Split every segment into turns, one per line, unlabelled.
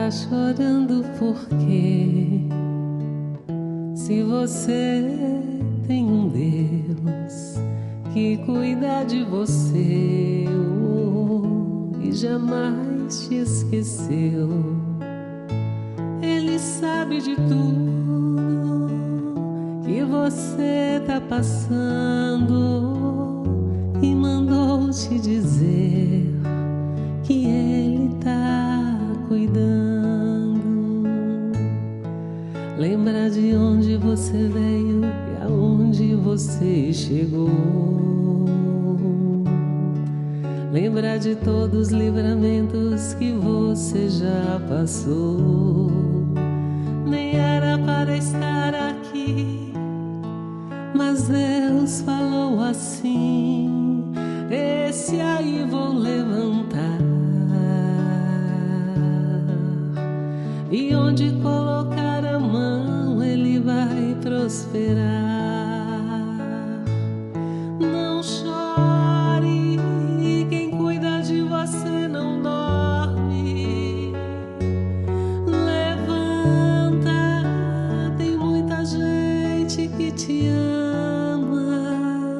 Tá chorando por quê? Se você tem um Deus que cuida de você e jamais te esqueceu. Ele sabe de tudo que você tá passando e mandou te dizer que Ele tá cuidando. Lembra de onde você veio e aonde você chegou. Lembra de todos os livramentos que você já passou. Nem era para estar aqui, mas Deus falou assim: esse aí vou levantar, e onde colocar a mão ele vai prosperar. Não chore, quem cuida de você não dorme. Levanta, tem muita gente que te ama.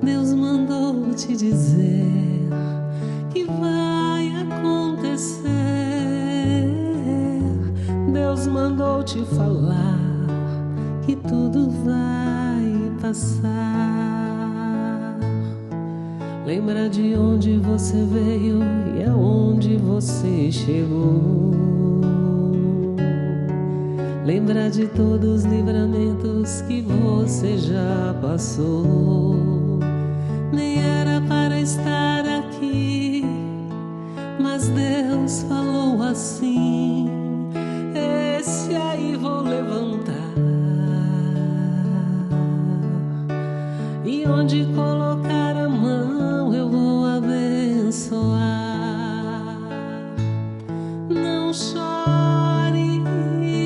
Deus mandou te dizer que vai acontecer. Deus mandou te falar que tudo vai passar. Lembra de onde você veio e aonde você chegou. Lembra de todos os livramentos que você já passou. Nem era para estar aqui, mas Deus falou assim: esse aí vou levantar, e onde colocar a mão eu vou abençoar. Não chore,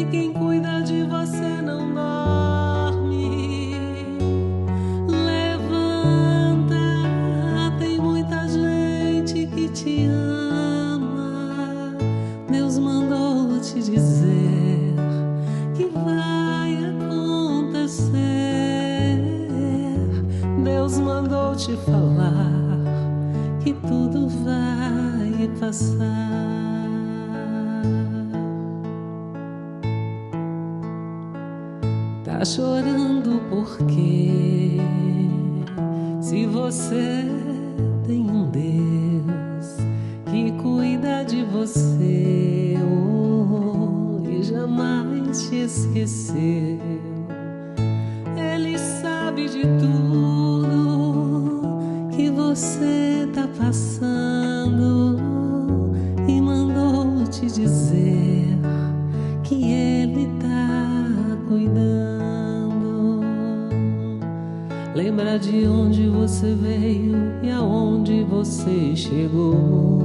quem cuida de você não dorme. Levanta, tem muita gente que te ama. Deus mandou te dizer que vai acontecer. Deus mandou te falar que tudo vai passar. Tá chorando por quê? Se você tem um Deus que cuida de você e jamais te esqueceu. Ele sabe de tudo que você tá passando e mandou te dizer que Ele tá cuidando. Lembra de onde você veio e aonde você chegou.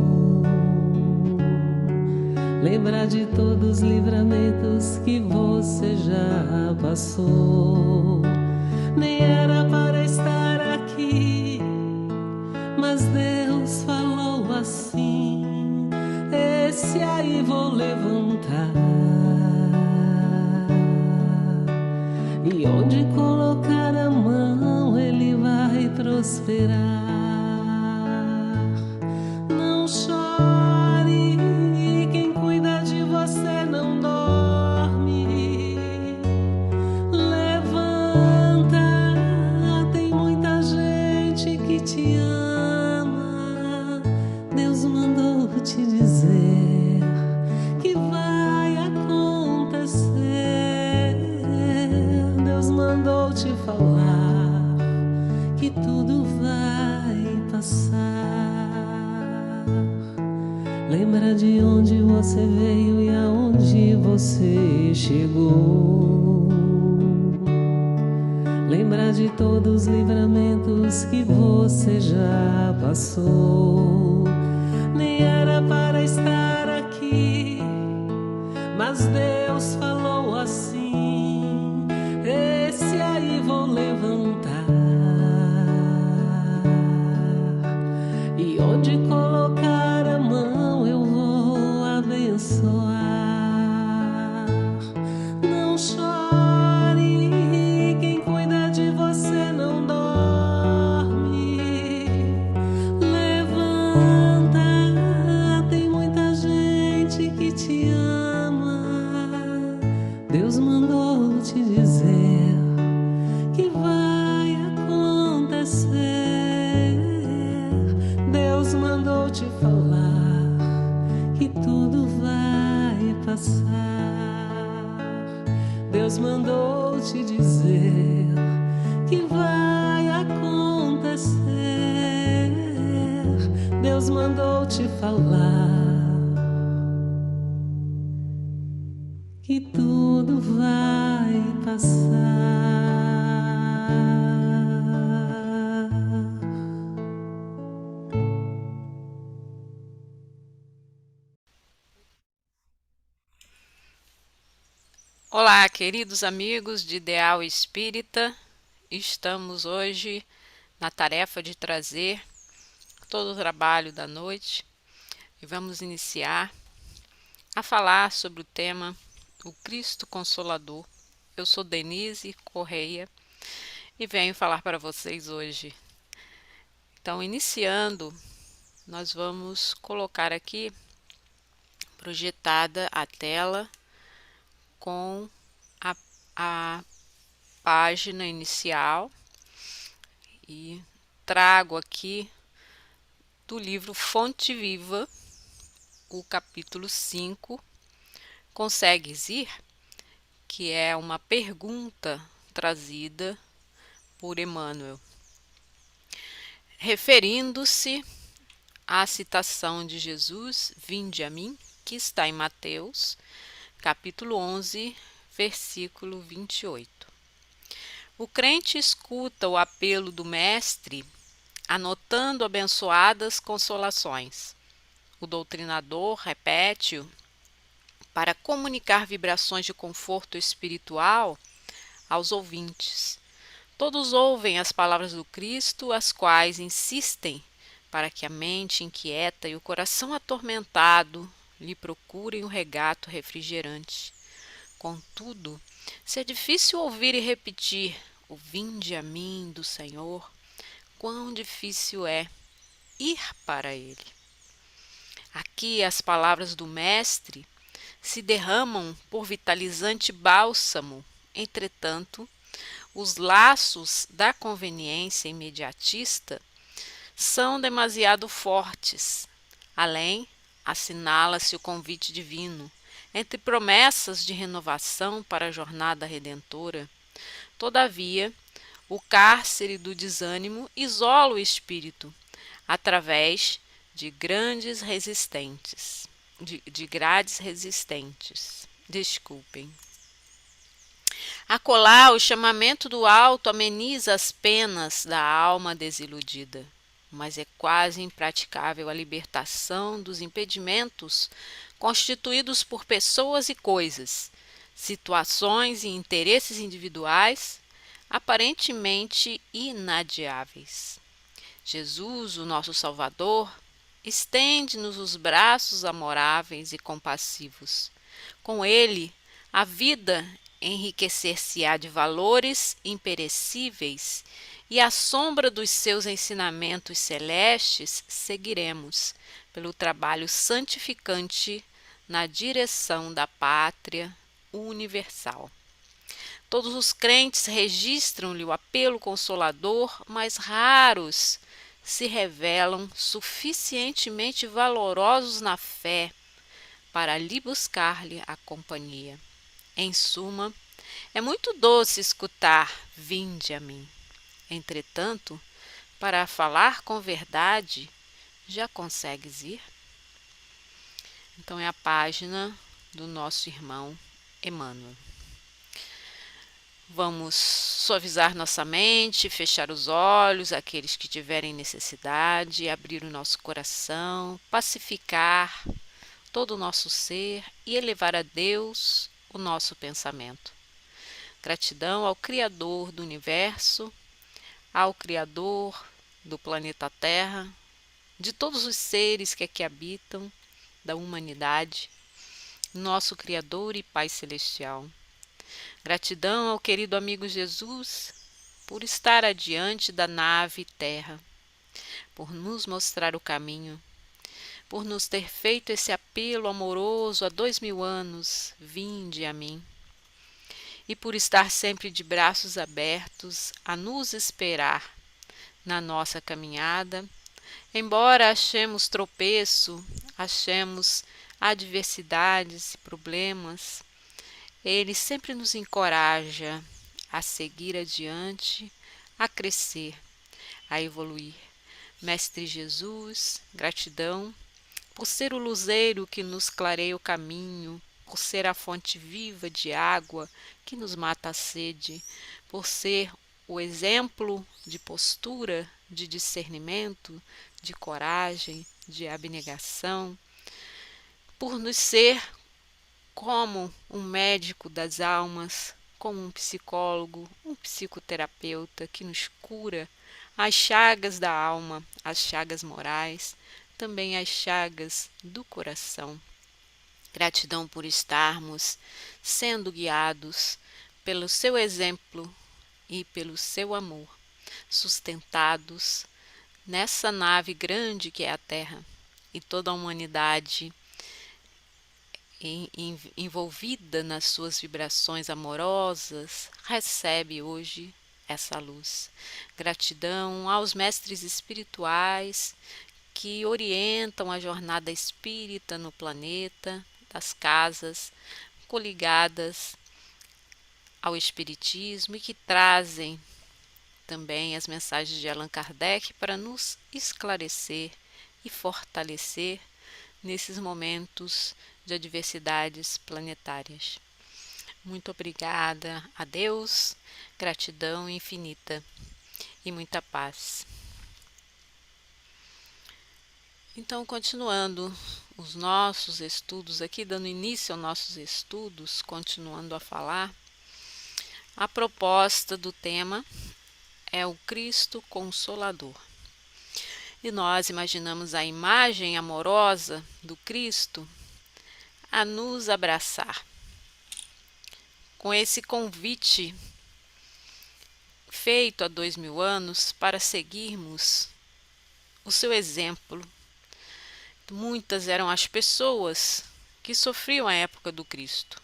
Lembra de todos os livramentos que você já passou. Nem era para estar aqui, mas Deus falou assim: esse aí vou levantar, e onde colocar a mão ele vai prosperar. Não chore, quem cuida de você não dorme. Levanta, tem muita gente que te ama. Deus mandou te dizer que vai acontecer. Deus mandou te falar que tudo vai passar. Lembra de onde você veio e aonde você chegou. Lembra de todos os livramentos que você já passou. Nem era para estar aqui, mas Deus falou assim: esse aí vou levantar, e onde colocar a mão eu vou abençoar. Deus mandou te dizer que vai acontecer. Deus mandou te falar que tudo vai passar. Deus mandou te dizer que vai acontecer. Deus mandou te falar que tudo vai passar.
Olá, queridos amigos de Ideal Espírita. Estamos hoje na tarefa de trazer todo o trabalho da noite e vamos iniciar a falar sobre o tema O Cristo Consolador. Eu sou Denise Correia e venho falar para vocês hoje. Então, iniciando, nós vamos colocar aqui projetada a tela com a página inicial e trago aqui do livro Fonte Viva, o capítulo 5, Consegues ir? Que é uma pergunta trazida por Emmanuel, referindo-se à citação de Jesus, Vinde a mim, que está em Mateus, capítulo 11, versículo 28. O crente escuta o apelo do Mestre, anotando abençoadas consolações. O doutrinador repete-o para comunicar vibrações de conforto espiritual aos ouvintes. Todos ouvem as palavras do Cristo, as quais insistem para que a mente inquieta e o coração atormentado lhe procurem o regato refrigerante. Contudo, se é difícil ouvir e repetir o vinde a mim do Senhor, quão difícil é ir para ele. Aqui as palavras do Mestre se derramam por vitalizante bálsamo. Entretanto, os laços da conveniência imediatista são demasiado fortes. Além, assinala-se o convite divino, entre promessas de renovação para a jornada redentora. Todavia, o cárcere do desânimo isola o espírito através de grades resistentes. Desculpem. Acolá, o chamamento do alto ameniza as penas da alma desiludida, mas é quase impraticável a libertação dos impedimentos constituídos por pessoas e coisas, situações e interesses individuais aparentemente inadiáveis. Jesus, o nosso Salvador, estende-nos os braços amoráveis e compassivos. Com ele, a vida enriquecer-se-á de valores imperecíveis e à sombra dos seus ensinamentos celestes seguiremos pelo trabalho santificante na direção da pátria universal. Todos os crentes registram-lhe o apelo consolador, mas raros se revelam suficientemente valorosos na fé para lhe buscar-lhe a companhia. Em suma, é muito doce escutar vinde a mim. Entretanto, para falar com verdade, já consegues ir? Então é a página do nosso irmão Emmanuel. Vamos suavizar nossa mente, fechar os olhos, aqueles que tiverem necessidade, abrir o nosso coração, pacificar todo o nosso ser e elevar a Deus o nosso pensamento. Gratidão ao Criador do Universo, ao Criador do planeta Terra, de todos os seres que aqui habitam, da humanidade, nosso Criador e Pai Celestial. Gratidão ao querido amigo Jesus por estar adiante da nave Terra, por nos mostrar o caminho, por nos ter feito esse apelo amoroso há 2000 anos, vinde a mim. e por estar sempre de braços abertos a nos esperar na nossa caminhada. Embora achemos tropeço, achemos adversidades e problemas, Ele sempre nos encoraja a seguir adiante, a crescer, a evoluir. Mestre Jesus, gratidão por ser o luzeiro que nos clareia o caminho, por ser a fonte viva de água que nos mata a sede, por ser o exemplo de postura, de discernimento, de coragem, de abnegação, por nos ser como um médico das almas, como um psicólogo, um psicoterapeuta que nos cura as chagas da alma, as chagas morais, também as chagas do coração. Gratidão por estarmos sendo guiados pelo seu exemplo e pelo seu amor, sustentados nessa nave grande que é a Terra, e toda a humanidade envolvida nas suas vibrações amorosas recebe hoje essa luz. Gratidão aos mestres espirituais que orientam a jornada espírita no planeta, das casas coligadas ao espiritismo e que trazem também as mensagens de Allan Kardec para nos esclarecer e fortalecer nesses momentos de adversidades planetárias. Muito obrigada a Deus, gratidão infinita e muita paz. Então, continuando os nossos estudos aqui, dando início aos nossos estudos, continuando a falar, a proposta do tema é o Cristo Consolador. E nós imaginamos a imagem amorosa do Cristo a nos abraçar. Com esse convite feito há 2000 anos para seguirmos o seu exemplo. Muitas eram as pessoas que sofriam à época do Cristo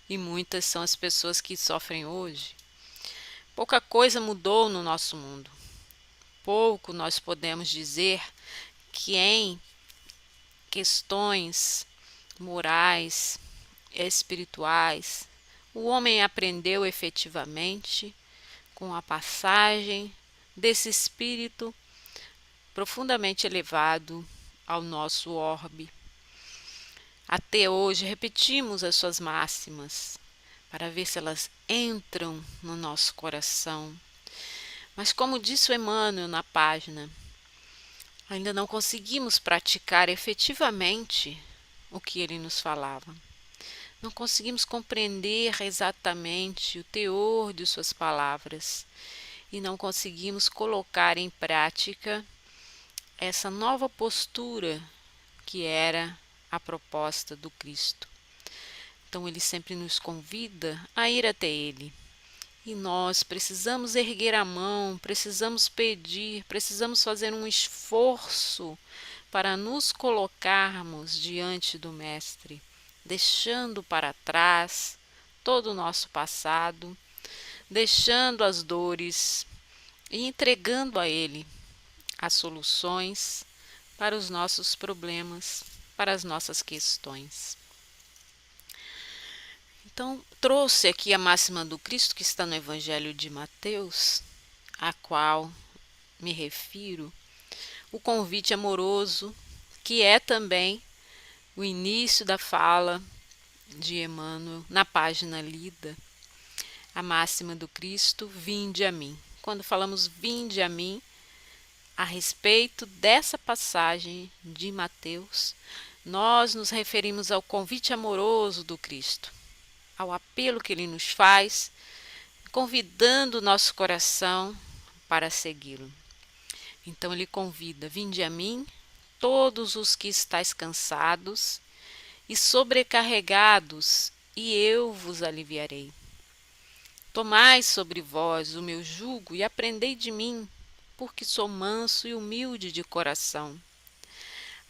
e muitas são as pessoas que sofrem hoje. Pouca coisa mudou no nosso mundo. Pouco nós podemos dizer que em questões morais, espirituais, o homem aprendeu efetivamente com a passagem desse espírito profundamente elevado ao nosso orbe. Até hoje repetimos as suas máximas para ver se elas entram no nosso coração. Mas como disse o Emmanuel na página, ainda não conseguimos praticar efetivamente o que ele nos falava. Não conseguimos compreender exatamente o teor de suas palavras e não conseguimos colocar em prática essa nova postura que era a proposta do Cristo. Então ele sempre nos convida a ir até ele. E nós precisamos erguer a mão, precisamos pedir, precisamos fazer um esforço para nos colocarmos diante do Mestre, deixando para trás todo o nosso passado, deixando as dores e entregando a Ele as soluções para os nossos problemas, para as nossas questões. Então, trouxe aqui a máxima do Cristo que está no Evangelho de Mateus, a qual me refiro, o convite amoroso, que é também o início da fala de Emmanuel na página lida, a máxima do Cristo, vinde a mim. Quando falamos vinde a mim, a respeito dessa passagem de Mateus, nós nos referimos ao convite amoroso do Cristo, ao apelo que ele nos faz, convidando o nosso coração para segui-lo. Então ele convida, vinde a mim, todos os que estáis cansados e sobrecarregados, e eu vos aliviarei. Tomai sobre vós o meu jugo e aprendei de mim, porque sou manso e humilde de coração.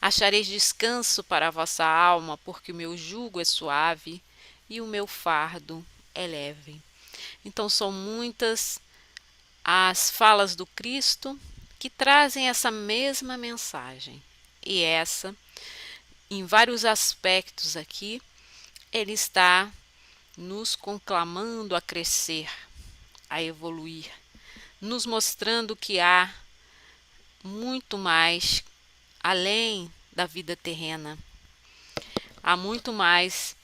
Achareis descanso para a vossa alma, porque o meu jugo é suave e o meu fardo elevem. Então são muitas as falas do Cristo que trazem essa mesma mensagem. E essa, em vários aspectos aqui, ele está nos conclamando a crescer, a evoluir, nos mostrando que há muito mais além da vida terrena. Há muito mais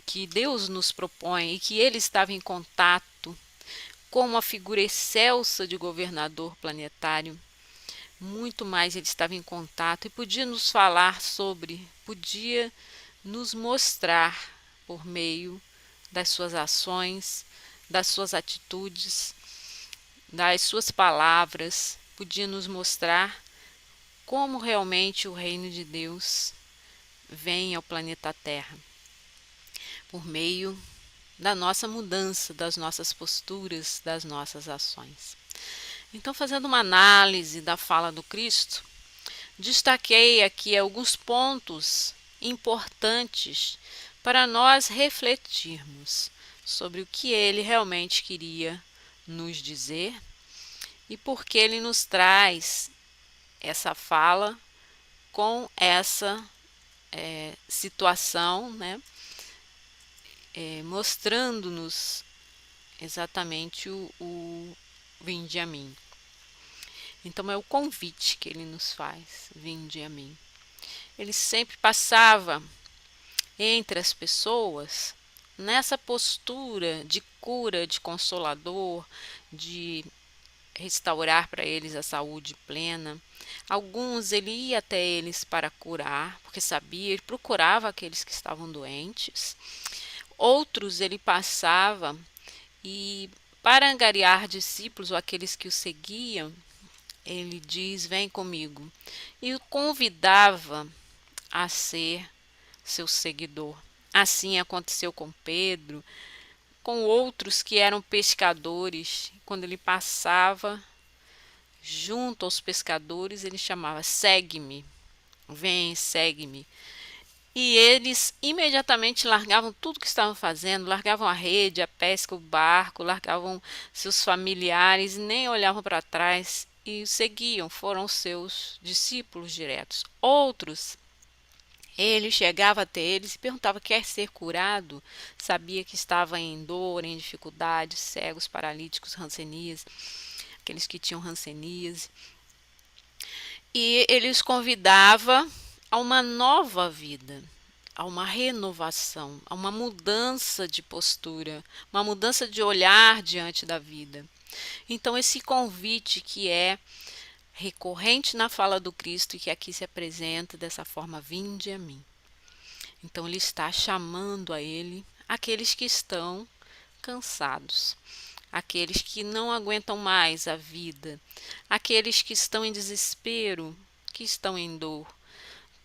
que Deus nos propõe e que ele estava em contato com uma figura excelsa de governador planetário. Muito mais ele estava em contato e podia nos falar sobre, podia nos mostrar por meio das suas ações, das suas atitudes, das suas palavras, podia nos mostrar como realmente o reino de Deus vem ao planeta Terra, por meio da nossa mudança, das nossas posturas, das nossas ações. Então, fazendo uma análise da fala do Cristo, destaquei aqui alguns pontos importantes para nós refletirmos sobre o que ele realmente queria nos dizer e por que ele nos traz essa fala com essa situação, né? Mostrando-nos exatamente o vinde a mim. Então é o convite que ele nos faz, vinde a mim. Ele sempre passava entre as pessoas nessa postura de cura, de consolador, de restaurar para eles a saúde plena. Alguns ele ia até eles para curar, porque sabia, ele procurava aqueles que estavam doentes. Outros ele passava e, para angariar discípulos ou aqueles que o seguiam, ele diz: vem comigo, e o convidava a ser seu seguidor. Assim aconteceu com Pedro, com outros que eram pescadores. Quando ele passava junto aos pescadores, ele chamava: segue-me, vem, segue-me. E eles imediatamente largavam tudo que estavam fazendo, largavam a rede, a pesca, o barco, largavam seus familiares, nem olhavam para trás e o seguiam, foram seus discípulos diretos. Outros, ele chegava até eles e perguntava: quer ser curado? Sabia que estava em dor, em dificuldade, cegos, paralíticos, hanseníase, aqueles que tinham hanseníase. E ele os convidava a uma nova vida, a uma renovação, a uma mudança de postura, uma mudança de olhar diante da vida. Então esse convite que é recorrente na fala do Cristo e que aqui se apresenta dessa forma: vinde a mim. Então ele está chamando a ele aqueles que estão cansados, aqueles que não aguentam mais a vida, aqueles que estão em desespero, que estão em dor.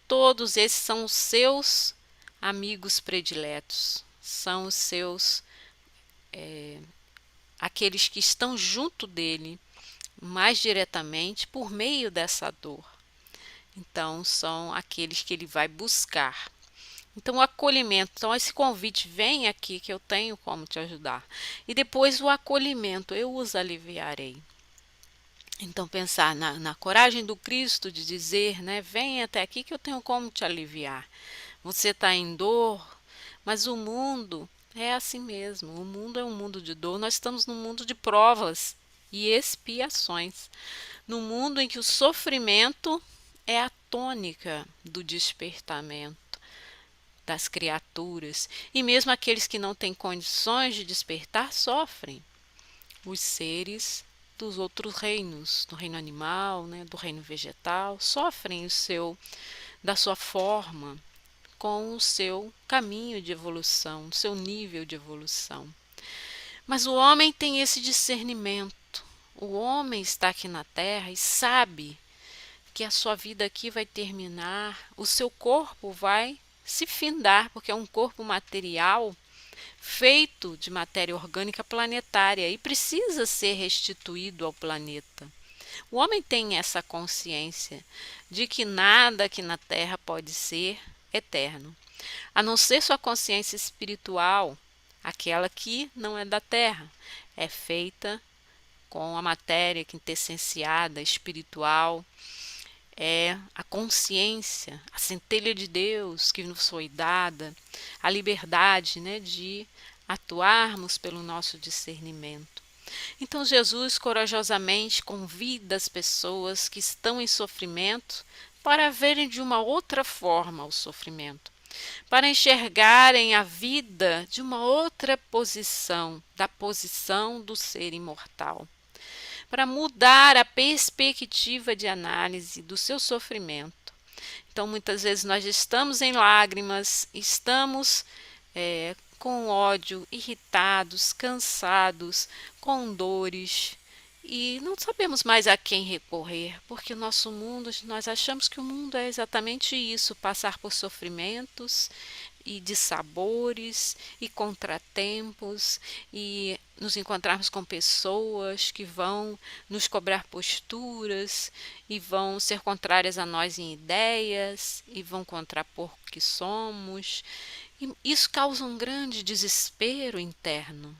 Todos esses são os seus amigos prediletos, são os seus aqueles que estão junto dele mais diretamente por meio dessa dor. Então são aqueles que ele vai buscar. Então o acolhimento, então esse convite: vem aqui que eu tenho como te ajudar. E depois o acolhimento: eu os aliviarei. Então pensar na coragem do Cristo de dizer, né, vem até aqui que eu tenho como te aliviar. Você está em dor, mas o mundo é assim mesmo. O mundo é um mundo de dor. Nós estamos num mundo de provas e expiações. Num mundo em que o sofrimento é a tônica do despertamento das criaturas. E mesmo aqueles que não têm condições de despertar sofrem. Os seres dos outros reinos, do reino animal, né, do reino vegetal, sofrem da sua forma, com o seu caminho de evolução, o seu nível de evolução. Mas o homem tem esse discernimento. O homem está aqui na Terra e sabe que a sua vida aqui vai terminar, o seu corpo vai se findar, porque é um corpo material feito de matéria orgânica planetária e precisa ser restituído ao planeta. O homem tem essa consciência de que nada aqui na Terra pode ser eterno, a não ser sua consciência espiritual, aquela que não é da terra, é feita com a matéria quintessenciada, espiritual, é a consciência, a centelha de Deus que nos foi dada, a liberdade, né, de atuarmos pelo nosso discernimento. Então Jesus corajosamente convida as pessoas que estão em sofrimento para verem de uma outra forma o sofrimento, para enxergarem a vida de uma outra posição, da posição do ser imortal, para mudar a perspectiva de análise do seu sofrimento. Então, muitas vezes nós estamos em lágrimas, estamos com ódio, irritados, cansados, com dores, e não sabemos mais a quem recorrer, porque o nosso mundo, nós achamos que o mundo é exatamente isso, passar por sofrimentos e dissabores e contratempos, e nos encontrarmos com pessoas que vão nos cobrar posturas e vão ser contrárias a nós em ideias e vão contrapor o que somos. E isso causa um grande desespero interno.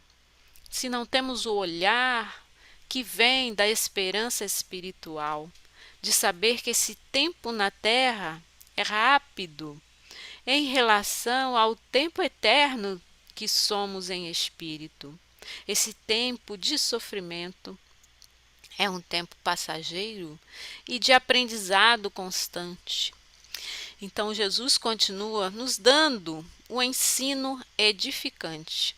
Se não temos o olhar que vem da esperança espiritual, de saber que esse tempo na terra é rápido em relação ao tempo eterno que somos em espírito. Esse tempo de sofrimento é um tempo passageiro e de aprendizado constante. Então Jesus continua nos dando o ensino edificante.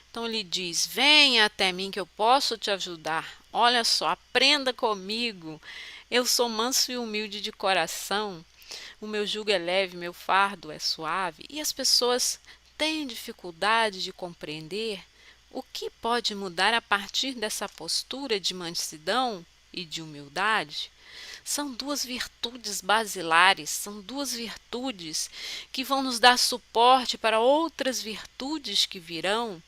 Então ele diz: venha até mim que eu posso te ajudar. Olha só, aprenda comigo. Eu sou manso e humilde de coração. O meu jugo é leve, meu fardo é suave. E as pessoas têm dificuldade de compreender o que pode mudar a partir dessa postura de mansidão e de humildade. São duas virtudes basilares, são duas virtudes que vão nos dar suporte para outras virtudes que virão.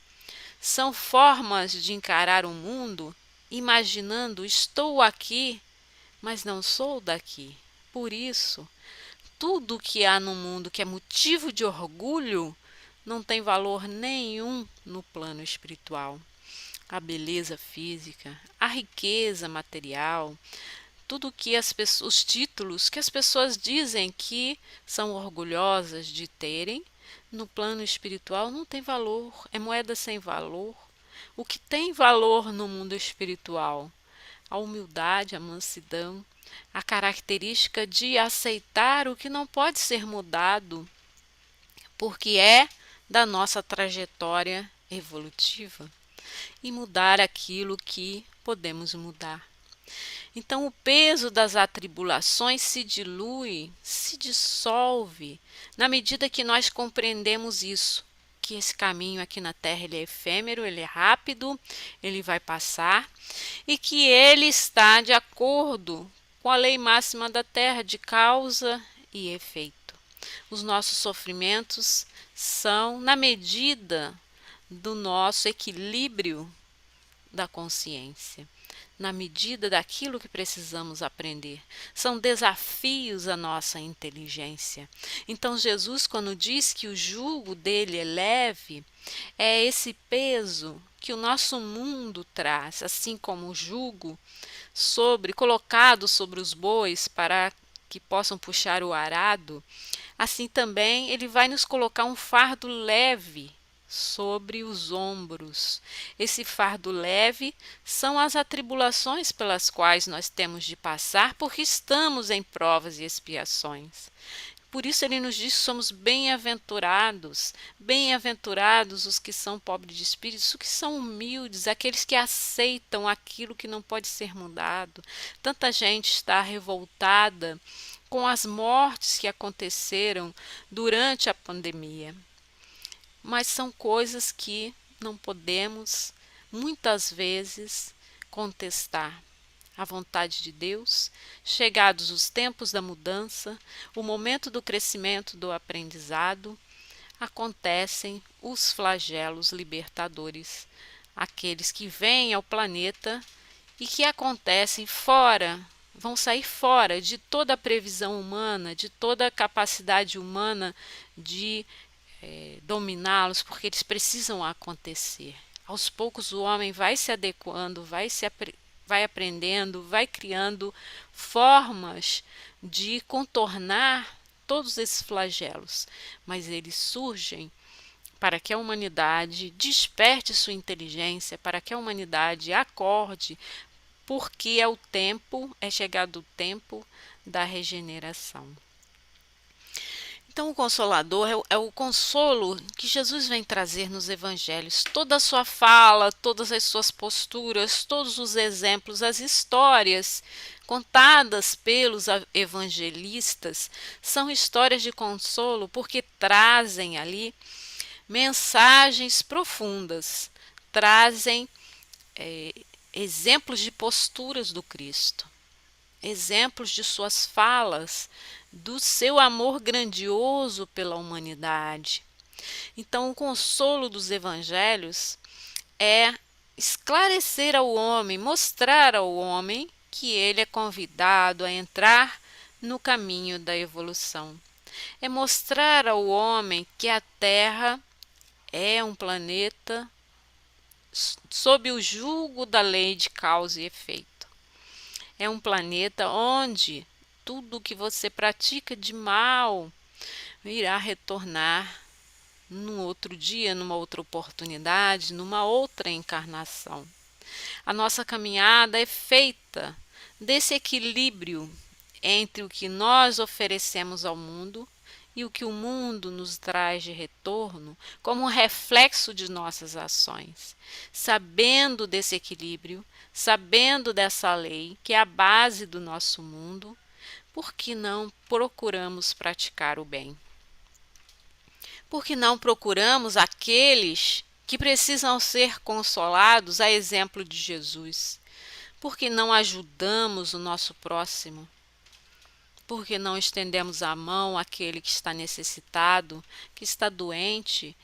São formas de encarar o mundo imaginando: estou aqui, mas não sou daqui. Por isso, tudo que há no mundo que é motivo de orgulho não tem valor nenhum no plano espiritual. A beleza física, a riqueza material, tudo que os títulos que as pessoas dizem que são orgulhosas de terem, no plano espiritual não tem valor, é moeda sem valor. O que tem valor no mundo espiritual? A humildade, a mansidão, a característica de aceitar o que não pode ser mudado, porque é da nossa trajetória evolutiva, e mudar aquilo que podemos mudar. Então o peso das atribulações se dilui, se dissolve, na medida que nós compreendemos isso, que esse caminho aqui na Terra ele é efêmero, ele é rápido, ele vai passar, e que ele está de acordo com a lei máxima da Terra de causa e efeito. Os nossos sofrimentos são na medida do nosso equilíbrio da consciência, na medida daquilo que precisamos aprender. São desafios à nossa inteligência. Então Jesus, quando diz que o jugo dele é leve, é esse peso que o nosso mundo traz, assim como o jugo colocado sobre os bois para que possam puxar o arado, assim também ele vai nos colocar um fardo leve sobre os ombros. Esse fardo leve são as atribulações pelas quais nós temos de passar, porque estamos em provas e expiações. Por isso ele nos diz que somos bem-aventurados, bem-aventurados os que são pobres de espírito, os que são humildes, aqueles que aceitam aquilo que não pode ser mudado. Tanta gente está revoltada com as mortes que aconteceram durante a pandemia. Mas são coisas que não podemos, muitas vezes, contestar. A vontade de Deus, chegados os tempos da mudança, o momento do crescimento do aprendizado, acontecem os flagelos libertadores, aqueles que vêm ao planeta e que acontecem fora, vão sair fora de toda a previsão humana, de toda a capacidade humana de dominá-los, porque eles precisam acontecer. Aos poucos o homem vai se adequando, vai aprendendo, vai criando formas de contornar todos esses flagelos, mas eles surgem para que a humanidade desperte sua inteligência, para que a humanidade acorde, porque é chegado o tempo da regeneração. Então, o Consolador é o consolo que Jesus vem trazer nos evangelhos. Toda a sua fala, todas as suas posturas, todos os exemplos, as histórias contadas pelos evangelistas são histórias de consolo porque trazem ali mensagens profundas, trazem exemplos de posturas do Cristo, exemplos de suas falas, do seu amor grandioso pela humanidade. Então, o consolo dos evangelhos é esclarecer ao homem, mostrar ao homem que ele é convidado a entrar no caminho da evolução. É mostrar ao homem que a Terra é um planeta sob o jugo da lei de causa e efeito. É um planeta onde tudo que você pratica de mal irá retornar num outro dia, numa outra oportunidade, numa outra encarnação. A nossa caminhada é feita desse equilíbrio entre o que nós oferecemos ao mundo e o que o mundo nos traz de retorno como um reflexo de nossas ações. Sabendo desse equilíbrio, sabendo dessa lei que é a base do nosso mundo, por que não procuramos praticar o bem? Por que não procuramos aqueles que precisam ser consolados, a exemplo de Jesus? Por que não ajudamos o nosso próximo? Por que não estendemos a mão àquele que está necessitado, que está doente?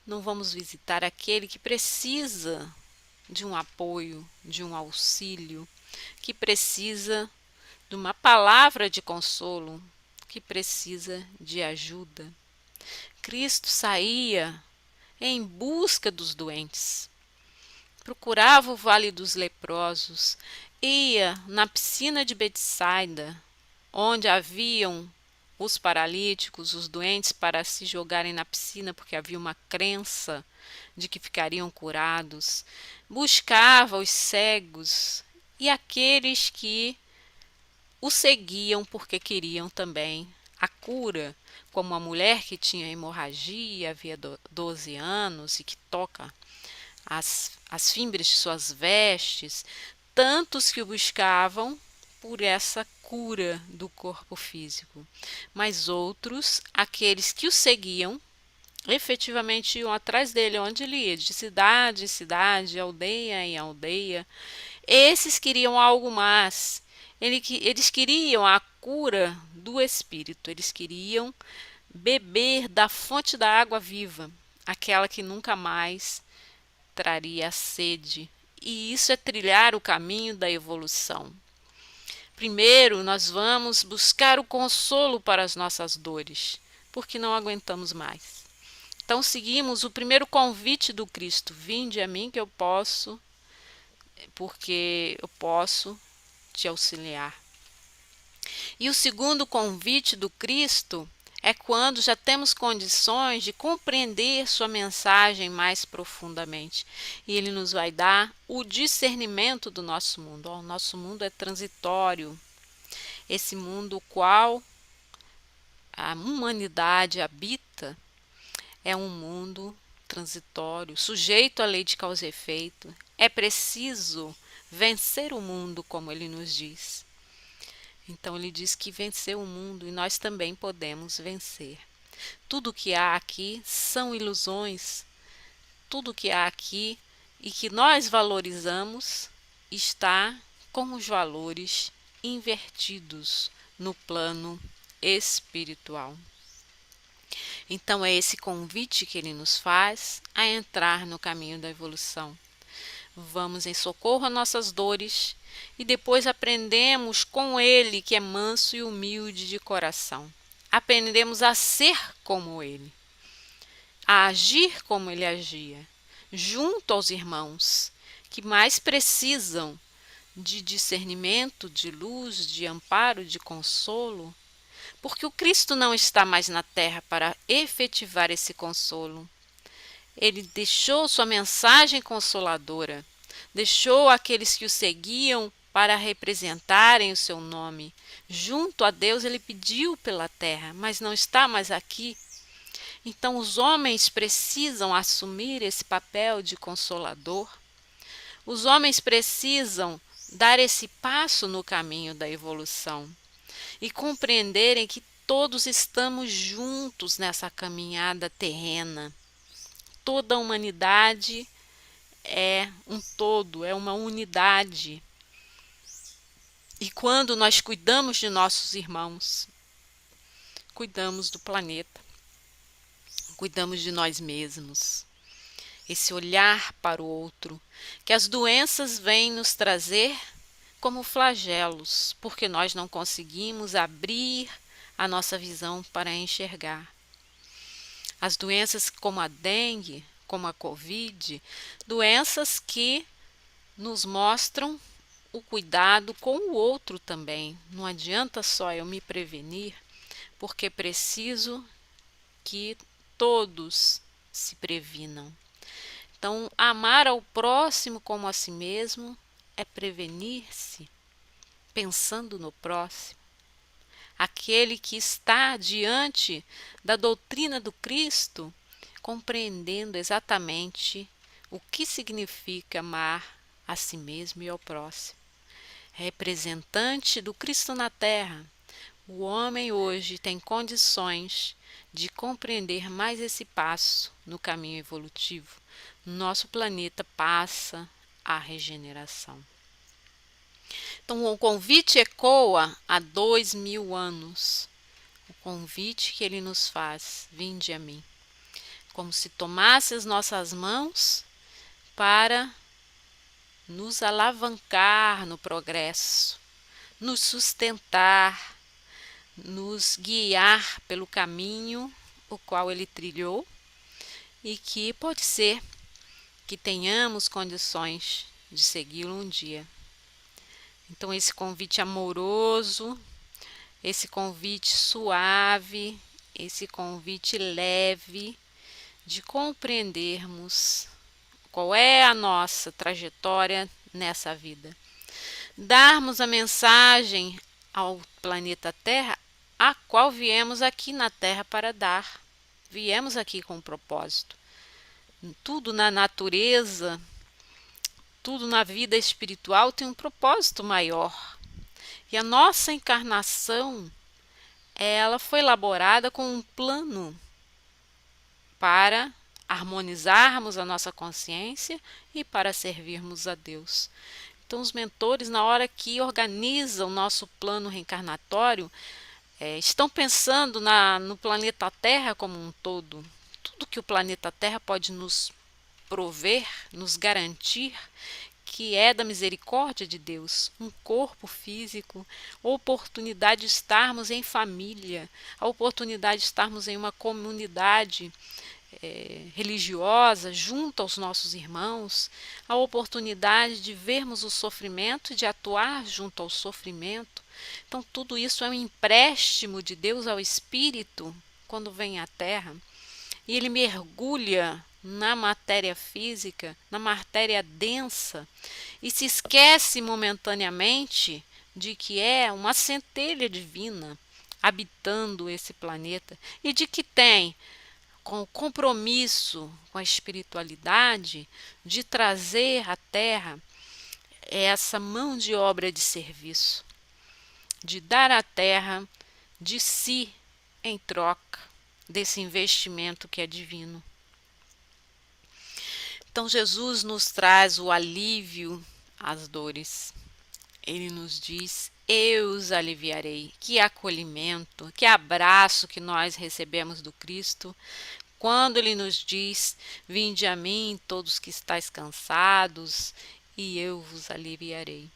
Não vamos visitar aquele que precisa de um apoio, de um auxílio, que precisa de uma palavra de consolo, que precisa de ajuda. Cristo saía em busca dos doentes, procurava o vale dos leprosos, ia na piscina de Betsaida, onde haviam os paralíticos, os doentes, para se jogarem na piscina, porque havia uma crença de que ficariam curados. Buscava os cegos e aqueles que o seguiam porque queriam também a cura, como a mulher que tinha hemorragia, havia 12 anos e que toca as fimbres de suas vestes, tantos que o buscavam por essa cura do corpo físico, mas outros, aqueles que o seguiam, efetivamente iam atrás dele, onde ele ia, de cidade em cidade, aldeia em aldeia. Esses queriam algo mais, eles queriam a cura do espírito, eles queriam beber da fonte da água viva, aquela que nunca mais traria a sede. E isso é trilhar o caminho da evolução. Primeiro, nós vamos buscar o consolo para as nossas dores, porque não aguentamos mais. Então, seguimos o primeiro convite do Cristo: vinde a mim que eu posso, porque eu posso te auxiliar. E o segundo convite do Cristo é quando já temos condições de compreender sua mensagem mais profundamente. E ele nos vai dar o discernimento do nosso mundo. O nosso mundo é transitório. Esse mundo qual a humanidade habita é um mundo transitório, sujeito à lei de causa e efeito. É preciso vencer o mundo, como ele nos diz. Então ele diz que venceu o mundo e nós também podemos vencer. Tudo que há aqui são ilusões. Tudo que há aqui e que nós valorizamos está com os valores invertidos no plano espiritual. Então é esse convite que ele nos faz a entrar no caminho da evolução. Vamos em socorro a nossas dores e depois aprendemos com ele, que é manso e humilde de coração. Aprendemos a ser como ele. a agir como ele agia, junto aos irmãos que mais precisam de discernimento, de luz, de amparo, de consolo, porque o Cristo não está mais na terra para efetivar esse consolo. Ele deixou sua mensagem consoladora, deixou aqueles que o seguiam para representarem o seu nome. Junto a Deus ele pediu pela terra, mas não está mais aqui. Então os homens precisam assumir esse papel de consolador. Os homens precisam dar esse passo no caminho da evolução e compreenderem que todos estamos juntos nessa caminhada terrena. Toda a humanidade é um todo, é uma unidade. E quando nós cuidamos de nossos irmãos, cuidamos do planeta, cuidamos de nós mesmos. Esse olhar para o outro, que as doenças vêm nos trazer como flagelos, porque nós não conseguimos abrir a nossa visão para enxergar. As doenças como a dengue, como a Covid, doenças que nos mostram o cuidado com o outro também. Não adianta só eu me prevenir, porque preciso que todos se previnam. Então, amar ao próximo como a si mesmo é prevenir-se, pensando no próximo. Aquele que está diante da doutrina do Cristo, compreendendo exatamente o que significa amar a si mesmo e ao próximo. Representante do Cristo na Terra, o homem hoje tem condições de compreender mais esse passo no caminho evolutivo. Nosso planeta passa a regeneração. Então o convite ecoa há 2000 anos. O convite que ele nos faz, vinde a mim. Como se tomasse as nossas mãos para nos alavancar no progresso, nos sustentar, nos guiar pelo caminho o qual ele trilhou e que pode ser que tenhamos condições de segui-lo um dia. Então esse convite amoroso, esse convite suave, esse convite leve de compreendermos qual é a nossa trajetória nessa vida. Darmos a mensagem ao planeta Terra, a qual viemos aqui na Terra para dar. Viemos aqui com um propósito. Tudo na natureza, tudo na vida espiritual tem um propósito maior. E a nossa encarnação, ela foi elaborada com um plano para harmonizarmos a nossa consciência e para servirmos a Deus. Então os mentores, na hora que organizam o nosso plano reencarnatório, estão pensando no planeta Terra como um todo. Tudo que o planeta Terra pode nos prover, nos garantir, que é da misericórdia de Deus, um corpo físico, a oportunidade de estarmos em família, a oportunidade de estarmos em uma comunidade religiosa junto aos nossos irmãos, a oportunidade de vermos o sofrimento e de atuar junto ao sofrimento. Então tudo isso é um empréstimo de Deus ao Espírito quando vem à Terra, e ele mergulha na matéria física, na matéria densa, e se esquece momentaneamente de que é uma centelha divina habitando esse planeta e de que tem com o compromisso com a espiritualidade de trazer à Terra essa mão de obra de serviço, de dar à Terra de si em troca desse investimento que é divino. Então Jesus nos traz o alívio às dores. Ele nos diz: eu os aliviarei. Que acolhimento, que abraço que nós recebemos do Cristo quando ele nos diz: vinde a mim todos que estáis cansados e eu vos aliviarei.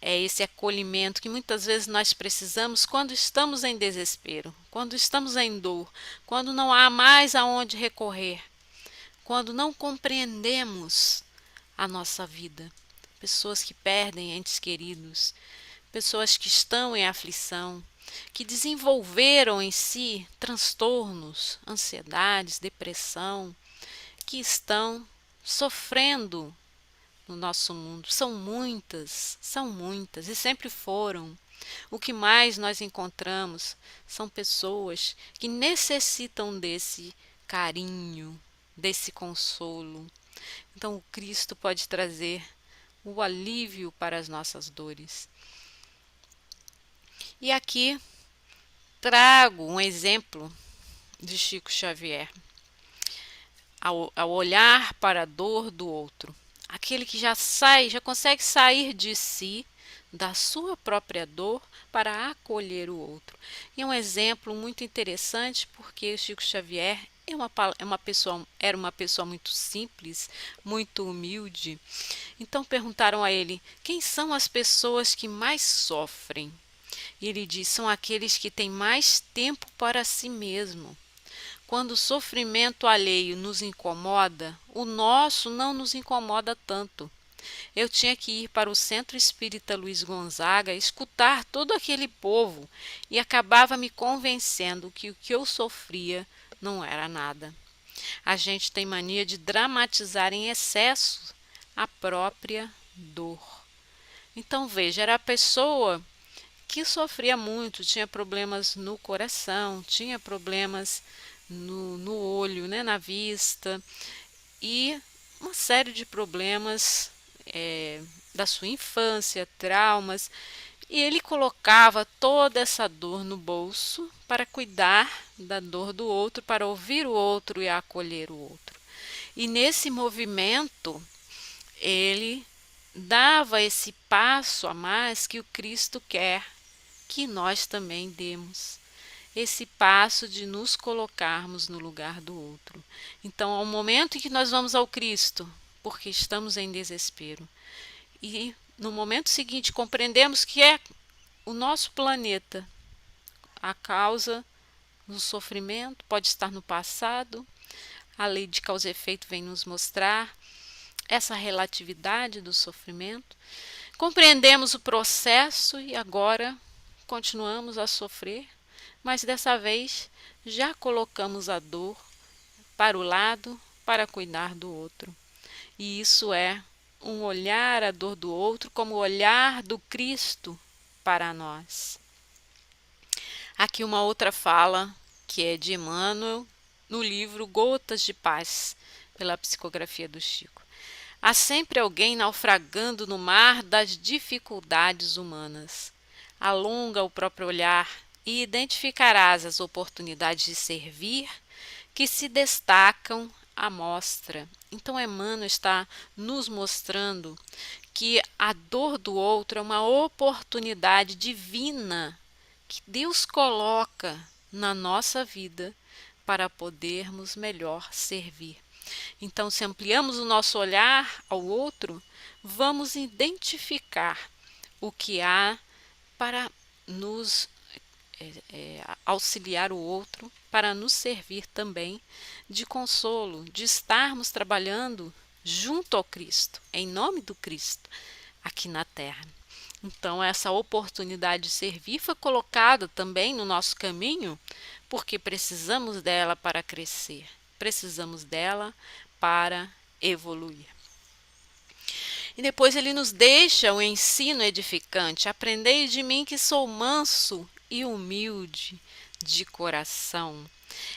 É esse acolhimento que muitas vezes nós precisamos quando estamos em desespero, quando estamos em dor, quando não há mais aonde recorrer, quando não compreendemos a nossa vida. Pessoas que perdem entes queridos, pessoas que estão em aflição, que desenvolveram em si transtornos, ansiedades, depressão, que estão sofrendo no nosso mundo. São muitas e sempre foram. O que mais nós encontramos são pessoas que necessitam desse carinho, desse consolo. Então, o Cristo pode trazer o alívio para as nossas dores. E aqui trago um exemplo de Chico Xavier. Ao olhar para a dor do outro, aquele que já consegue sair de si, da sua própria dor, para acolher o outro. E é um exemplo muito interessante, porque Chico Xavier era uma pessoa muito simples, muito humilde. Então perguntaram a ele: quem são as pessoas que mais sofrem? E ele diz: são aqueles que têm mais tempo para si mesmo. Quando o sofrimento alheio nos incomoda, o nosso não nos incomoda tanto. Eu tinha que ir para o Centro Espírita Luiz Gonzaga, escutar todo aquele povo, e acabava me convencendo que o que eu sofria não era nada. A gente tem mania de dramatizar em excesso a própria dor. Então veja, era a pessoa que sofria muito, tinha problemas no coração, tinha problemas no olho, né, na vista, e uma série de problemas da sua infância, traumas, e ele colocava toda essa dor no bolso para cuidar da dor do outro, para ouvir o outro e acolher o outro. E nesse movimento, ele dava esse passo a mais que o Cristo quer que nós também demos. Esse passo de nos colocarmos no lugar do outro. Então, ao momento em que nós vamos ao Cristo, porque estamos em desespero, e no momento seguinte compreendemos que é o nosso planeta a causa do sofrimento, pode estar no passado, a lei de causa e efeito vem nos mostrar essa relatividade do sofrimento, compreendemos o processo e agora continuamos a sofrer, mas dessa vez já colocamos a dor para o lado para cuidar do outro. E isso é um olhar a dor do outro como o olhar do Cristo para nós. Aqui uma outra fala que é de Emmanuel no livro Gotas de Paz, pela psicografia do Chico. Há sempre alguém naufragando no mar das dificuldades humanas. Alonga o próprio olhar e identificarás as oportunidades de servir que se destacam à mostra. Então Emmanuel está nos mostrando que a dor do outro é uma oportunidade divina que Deus coloca na nossa vida para podermos melhor servir. Então, se ampliamos o nosso olhar ao outro, vamos identificar o que há para nos auxiliar o outro, para nos servir também de consolo, de estarmos trabalhando junto ao Cristo, em nome do Cristo, aqui na Terra. Então, essa oportunidade de servir foi colocada também no nosso caminho, porque precisamos dela para crescer, precisamos dela para evoluir. E depois ele nos deixa o ensino edificante: aprendei de mim que sou manso e humilde de coração.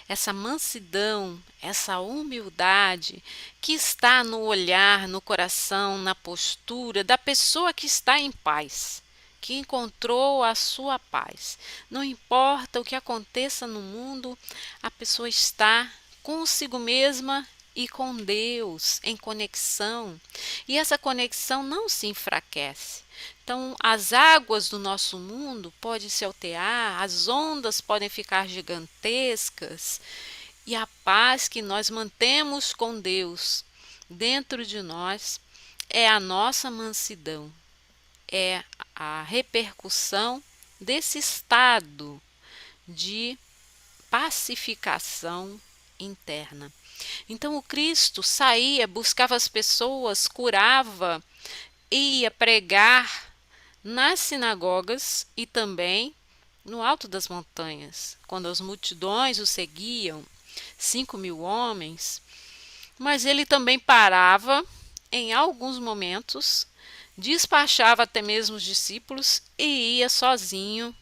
Essa mansidão, essa humildade que está no olhar, no coração, na postura da pessoa que está em paz, que encontrou a sua paz. Não importa o que aconteça no mundo, a pessoa está consigo mesma e com Deus em conexão, e essa conexão não se enfraquece. Então, as águas do nosso mundo podem se alterar, as ondas podem ficar gigantescas, e a paz que nós mantemos com Deus dentro de nós é a nossa mansidão, é a repercussão desse estado de pacificação interna. Então o Cristo saía, buscava as pessoas, curava, ia pregar nas sinagogas e também no alto das montanhas, quando as multidões o seguiam, 5.000 homens, mas ele também parava em alguns momentos, despachava até mesmo os discípulos e ia sozinho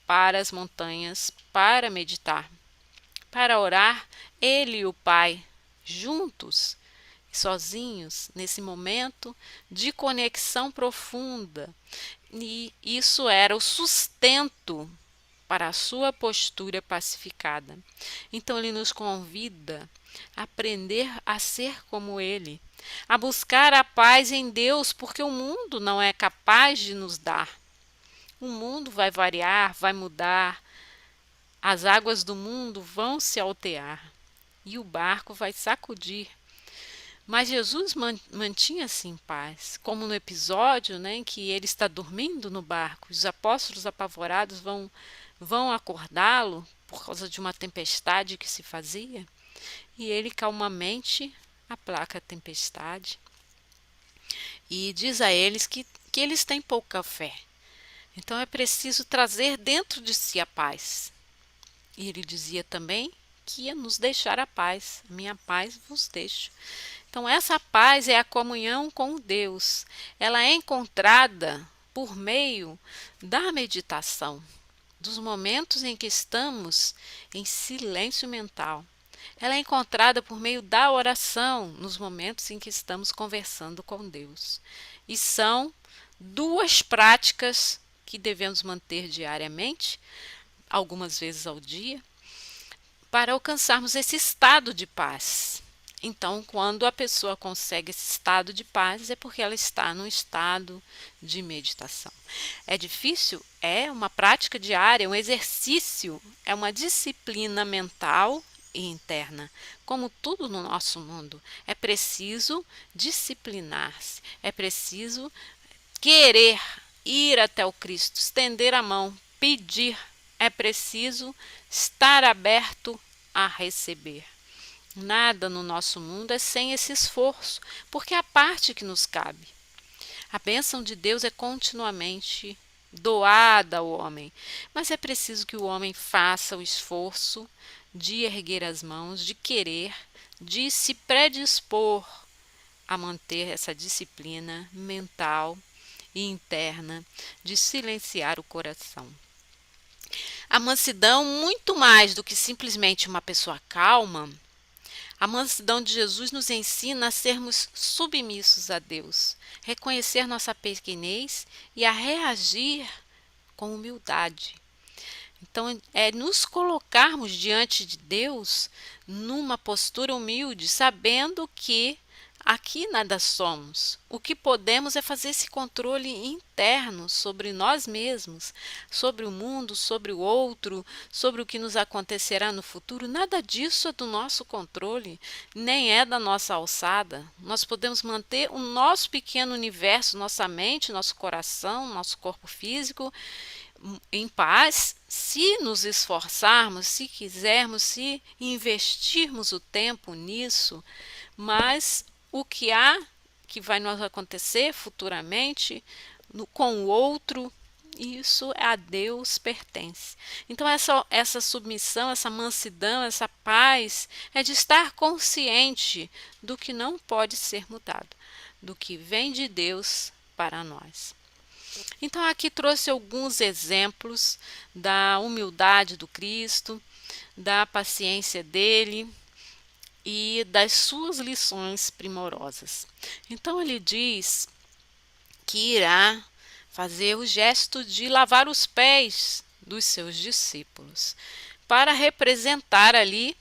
para as montanhas para meditar, para orar, ele e o Pai juntos, sozinhos, nesse momento de conexão profunda. E isso era o sustento para a sua postura pacificada. Então ele nos convida a aprender a ser como ele, a buscar a paz em Deus, porque o mundo não é capaz de nos dar. O mundo vai variar, vai mudar, as águas do mundo vão se altear e o barco vai sacudir. Mas Jesus mantinha-se em paz, como no episódio, né, em que ele está dormindo no barco. Os apóstolos apavorados vão acordá-lo por causa de uma tempestade que se fazia, e ele calmamente aplaca a tempestade e diz a eles que eles têm pouca fé. Então é preciso trazer dentro de si a paz. E ele dizia também que ia nos deixar a paz. Minha paz vos deixo. Então essa paz é a comunhão com Deus. Ela é encontrada por meio da meditação, dos momentos em que estamos em silêncio mental. Ela é encontrada por meio da oração, nos momentos em que estamos conversando com Deus. E são duas práticas que devemos manter diariamente, algumas vezes ao dia, para alcançarmos esse estado de paz. Então, quando a pessoa consegue esse estado de paz, é porque ela está num estado de meditação. É difícil? É uma prática diária, um exercício, é uma disciplina mental e interna. Como tudo no nosso mundo, é preciso disciplinar-se, é preciso querer ir até o Cristo, estender a mão, pedir, é preciso estar aberto a receber. Nada no nosso mundo é sem esse esforço, porque é a parte que nos cabe. A bênção de Deus é continuamente doada ao homem, mas é preciso que o homem faça o esforço de erguer as mãos, de querer, de se predispor a manter essa disciplina mental e interna, de silenciar o coração. A mansidão, muito mais do que simplesmente uma pessoa calma, a mansidão de Jesus nos ensina a sermos submissos a Deus, reconhecer nossa pequenez e a reagir com humildade. Então, é nos colocarmos diante de Deus numa postura humilde, sabendo que aqui nada somos. O que podemos é fazer esse controle interno sobre nós mesmos, sobre o mundo, sobre o outro, sobre o que nos acontecerá no futuro. Nada disso é do nosso controle, nem é da nossa alçada. Nós podemos manter o nosso pequeno universo, nossa mente, nosso coração, nosso corpo físico em paz, se nos esforçarmos, se quisermos, se investirmos o tempo nisso, mas o que há que vai nos acontecer futuramente com o outro, isso a Deus pertence. Então essa submissão, essa mansidão, essa paz é de estar consciente do que não pode ser mudado, do que vem de Deus para nós. Então aqui trouxe alguns exemplos da humildade do Cristo, da paciência dele e das suas lições primorosas. Então ele diz que irá fazer o gesto de lavar os pés dos seus discípulos, para representar ali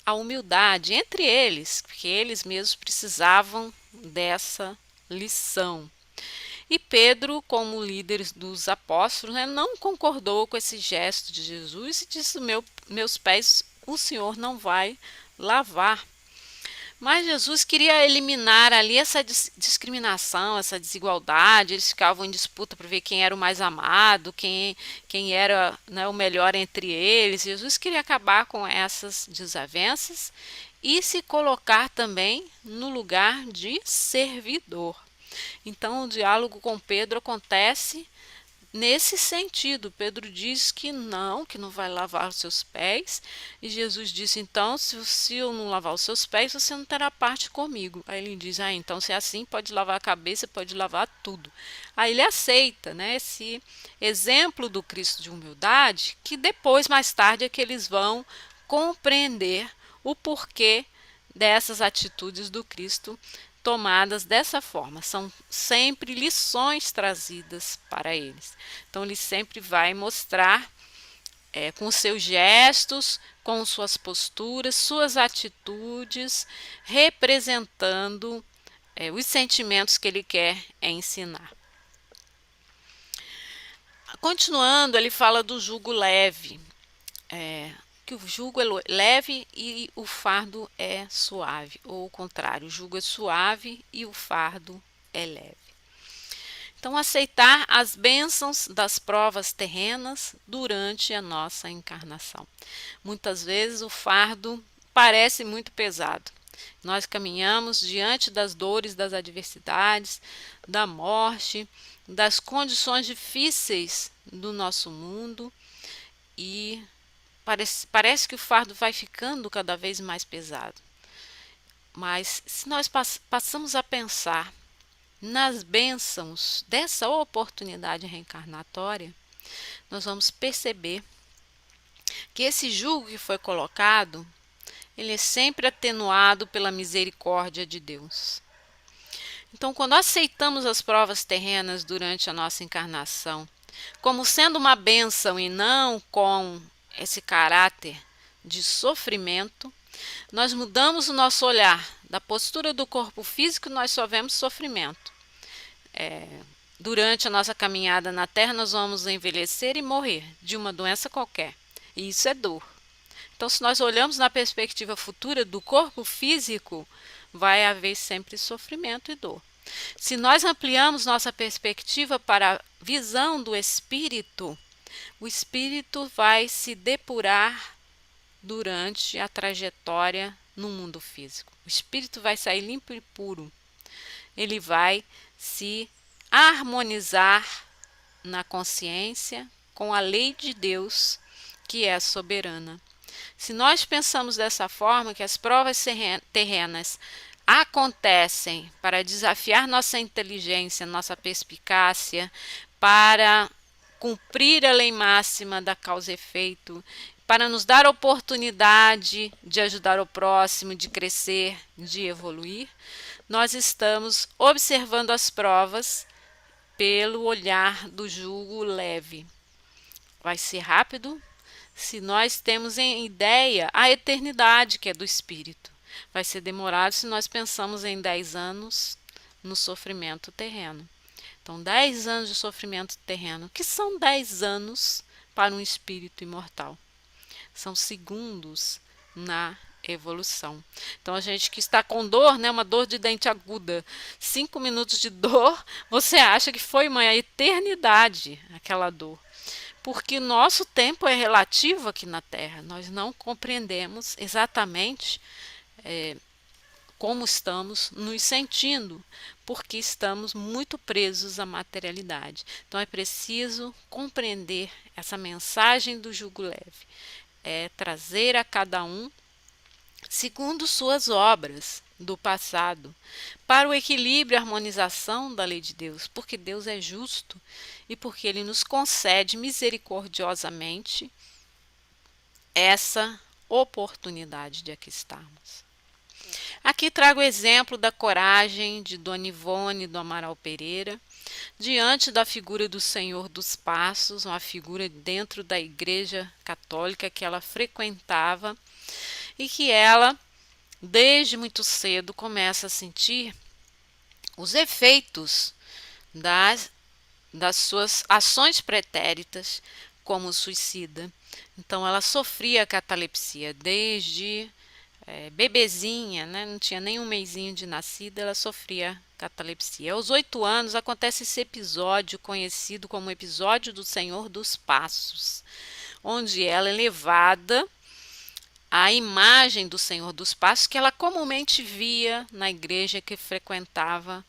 a humildade entre eles, porque eles mesmos precisavam dessa lição. E Pedro, como líder dos apóstolos, não concordou com esse gesto de Jesus e disse: meus pés o Senhor não vai lavar. Mas Jesus queria eliminar ali essa discriminação, essa desigualdade. Eles ficavam em disputa para ver quem era o mais amado, quem era, né, o melhor entre eles. Jesus queria acabar com essas desavenças e se colocar também no lugar de servidor. Então, o diálogo com Pedro acontece nesse sentido. Pedro diz que não vai lavar os seus pés, e Jesus disse: então, se eu não lavar os seus pés, você não terá parte comigo. Aí ele diz: então, se é assim, pode lavar a cabeça, pode lavar tudo. Aí ele aceita, né, esse exemplo do Cristo de humildade, que depois, mais tarde, é que eles vão compreender o porquê dessas atitudes do Cristo tomadas dessa forma. São sempre lições trazidas para eles. Então ele sempre vai mostrar com seus gestos, com suas posturas, suas atitudes, representando os sentimentos que ele quer ensinar. Continuando, ele fala do jugo leve. Que o jugo é leve e o fardo é suave, ou o contrário, o jugo é suave e o fardo é leve. Então, aceitar as bênçãos das provas terrenas durante a nossa encarnação. Muitas vezes o fardo parece muito pesado. Nós caminhamos diante das dores, das adversidades, da morte, das condições difíceis do nosso mundo, e parece que o fardo vai ficando cada vez mais pesado. Mas se nós passamos a pensar nas bênçãos dessa oportunidade reencarnatória, nós vamos perceber que esse jugo que foi colocado, ele é sempre atenuado pela misericórdia de Deus. Então, quando aceitamos as provas terrenas durante a nossa encarnação, como sendo uma bênção e não com esse caráter de sofrimento, nós mudamos o nosso olhar da postura do corpo físico. Nós só vemos sofrimento. Durante a nossa caminhada na Terra, nós vamos envelhecer e morrer de uma doença qualquer, e isso é dor. Então, se nós olhamos na perspectiva futura do corpo físico, vai haver sempre sofrimento e dor. Se nós ampliamos nossa perspectiva para a visão do espírito, o espírito vai se depurar durante a trajetória no mundo físico. O espírito vai sair limpo e puro. Ele vai se harmonizar na consciência com a lei de Deus, que é soberana. Se nós pensamos dessa forma, que as provas terrenas acontecem para desafiar nossa inteligência, nossa perspicácia, para cumprir a lei máxima da causa e efeito, para nos dar a oportunidade de ajudar o próximo, de crescer, de evoluir, nós estamos observando as provas pelo olhar do jugo leve. Vai ser rápido se nós temos em ideia a eternidade que é do espírito. Vai ser demorado se nós pensamos em 10 anos no sofrimento terreno. Então, 10 anos de sofrimento terreno, que são 10 anos para um espírito imortal. São segundos na evolução. Então, a gente que está com dor, né, uma dor de dente aguda, 5 minutos de dor, você acha que foi uma eternidade aquela dor. Porque nosso tempo é relativo aqui na Terra. Nós não compreendemos exatamente como estamos nos sentindo, porque estamos muito presos à materialidade. Então é preciso compreender essa mensagem do jugo leve, trazer a cada um segundo suas obras do passado, para o equilíbrio e harmonização da lei de Deus, porque Deus é justo e porque Ele nos concede misericordiosamente essa oportunidade de aqui estarmos. Aqui trago o exemplo da coragem de Dona Ivone do Amaral Pereira, diante da figura do Senhor dos Passos, uma figura dentro da Igreja Católica que ela frequentava, e que ela, desde muito cedo, começa a sentir os efeitos das suas ações pretéritas como suicida. Então ela sofria catalepsia desde bebezinha, né, não tinha nem um mesinho de nascida, ela sofria catalepsia. Aos 8 anos acontece esse episódio conhecido como episódio do Senhor dos Passos, onde ela é levada à imagem do Senhor dos Passos que ela comumente via na igreja que frequentava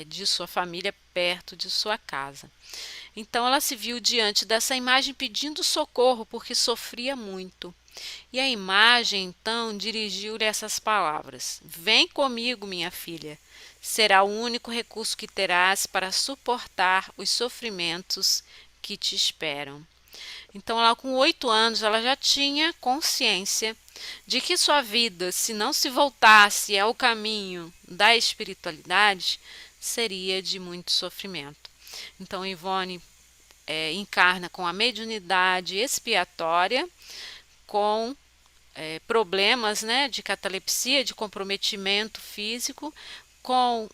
de sua família perto de sua casa. Então ela se viu diante dessa imagem pedindo socorro porque sofria muito. E a imagem então dirigiu-lhe essas palavras: Vem comigo, minha filha. Será o único recurso que terás para suportar os sofrimentos que te esperam. Então, ela com 8 anos, ela já tinha consciência de que sua vida, se não se voltasse ao caminho da espiritualidade, seria de muito sofrimento. Então, Ivone encarna com a mediunidade expiatória, com problemas, né, de catalepsia, de comprometimento físico, com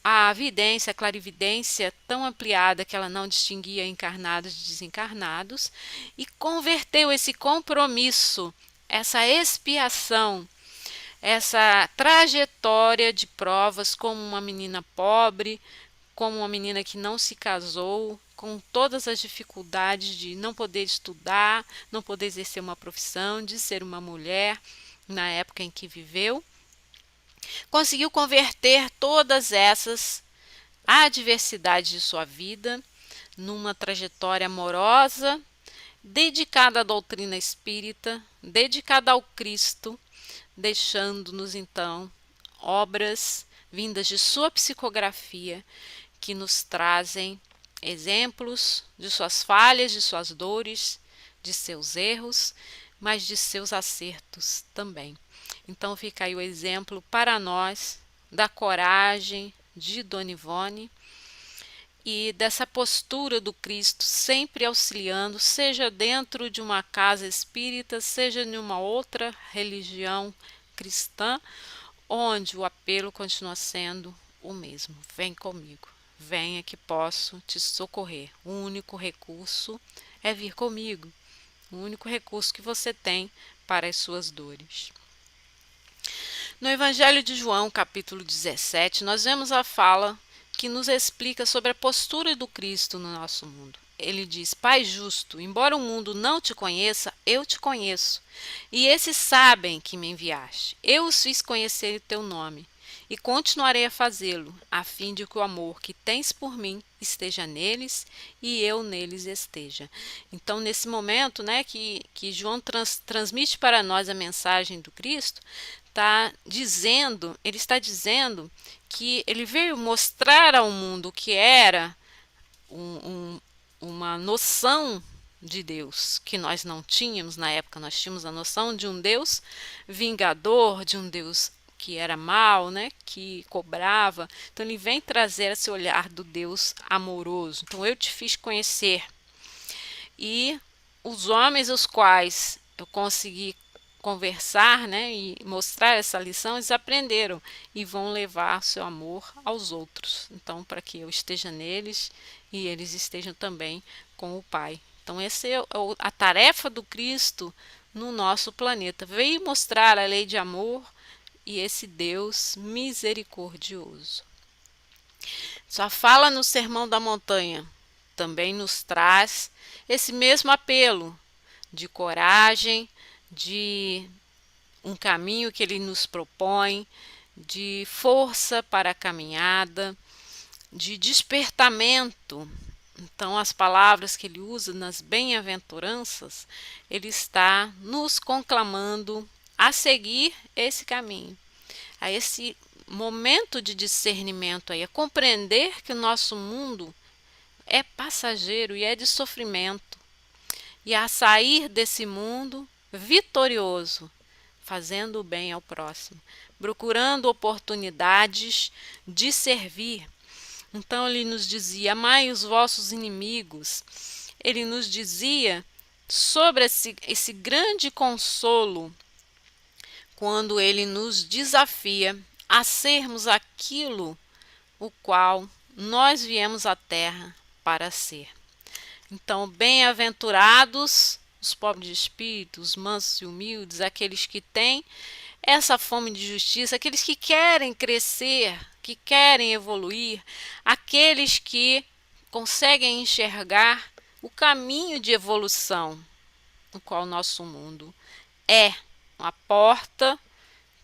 a vidência, a clarividência tão ampliada que ela não distinguia encarnados de desencarnados, e converteu esse compromisso, essa expiação, essa trajetória de provas como uma menina pobre, como uma menina que não se casou, com todas as dificuldades de não poder estudar, não poder exercer uma profissão, de ser uma mulher na época em que viveu. Conseguiu converter todas essas adversidades de sua vida numa trajetória amorosa, dedicada à doutrina espírita, dedicada ao Cristo, deixando-nos então obras vindas de sua psicografia que nos trazem exemplos de suas falhas, de suas dores, de seus erros, mas de seus acertos também. Então fica aí o exemplo para nós da coragem de Dona Ivone e dessa postura do Cristo sempre auxiliando, seja dentro de uma casa espírita, seja em uma outra religião cristã, onde o apelo continua sendo o mesmo: vem comigo, venha que posso te socorrer. O único recurso é vir comigo, o único recurso que você tem para as suas dores. No Evangelho de João, capítulo 17, nós vemos a fala que nos explica sobre a postura do Cristo no nosso mundo. Ele diz: Pai justo, embora o mundo não te conheça, eu te conheço. E esses sabem que me enviaste. Eu os fiz conhecer o teu nome. E continuarei a fazê-lo, a fim de que o amor que tens por mim esteja neles e eu neles esteja. Então, nesse momento, né, que João transmite para nós a mensagem do Cristo, ele está dizendo que ele veio mostrar ao mundo que era uma noção de Deus que nós não tínhamos na época. Nós tínhamos a noção de um Deus vingador, de um Deus que era mau, né, que cobrava. Então ele vem trazer esse olhar do Deus amoroso. Então eu te fiz conhecer. E os homens os quais eu consegui conversar, né, e mostrar essa lição, eles aprenderam e vão levar seu amor aos outros. Então, para que eu esteja neles e eles estejam também com o Pai. Então, essa é a tarefa do Cristo no nosso planeta. Veio mostrar a lei de amor e esse Deus misericordioso. Sua fala no Sermão da Montanha também nos traz esse mesmo apelo de coragem, de um caminho que ele nos propõe, de força para a caminhada, de despertamento. Então, as palavras que ele usa nas bem-aventuranças, ele está nos conclamando a seguir esse caminho, a esse momento de discernimento aí, a compreender que o nosso mundo é passageiro e é de sofrimento, e a sair desse mundo vitorioso, fazendo o bem ao próximo, procurando oportunidades de servir. Então ele nos dizia: amai os vossos inimigos. Ele nos dizia sobre esse grande consolo quando ele nos desafia a sermos aquilo o qual nós viemos à terra para ser. Então, bem-aventurados os pobres de espírito, os mansos e humildes, aqueles que têm essa fome de justiça, aqueles que querem crescer, que querem evoluir, aqueles que conseguem enxergar o caminho de evolução no qual o nosso mundo é uma porta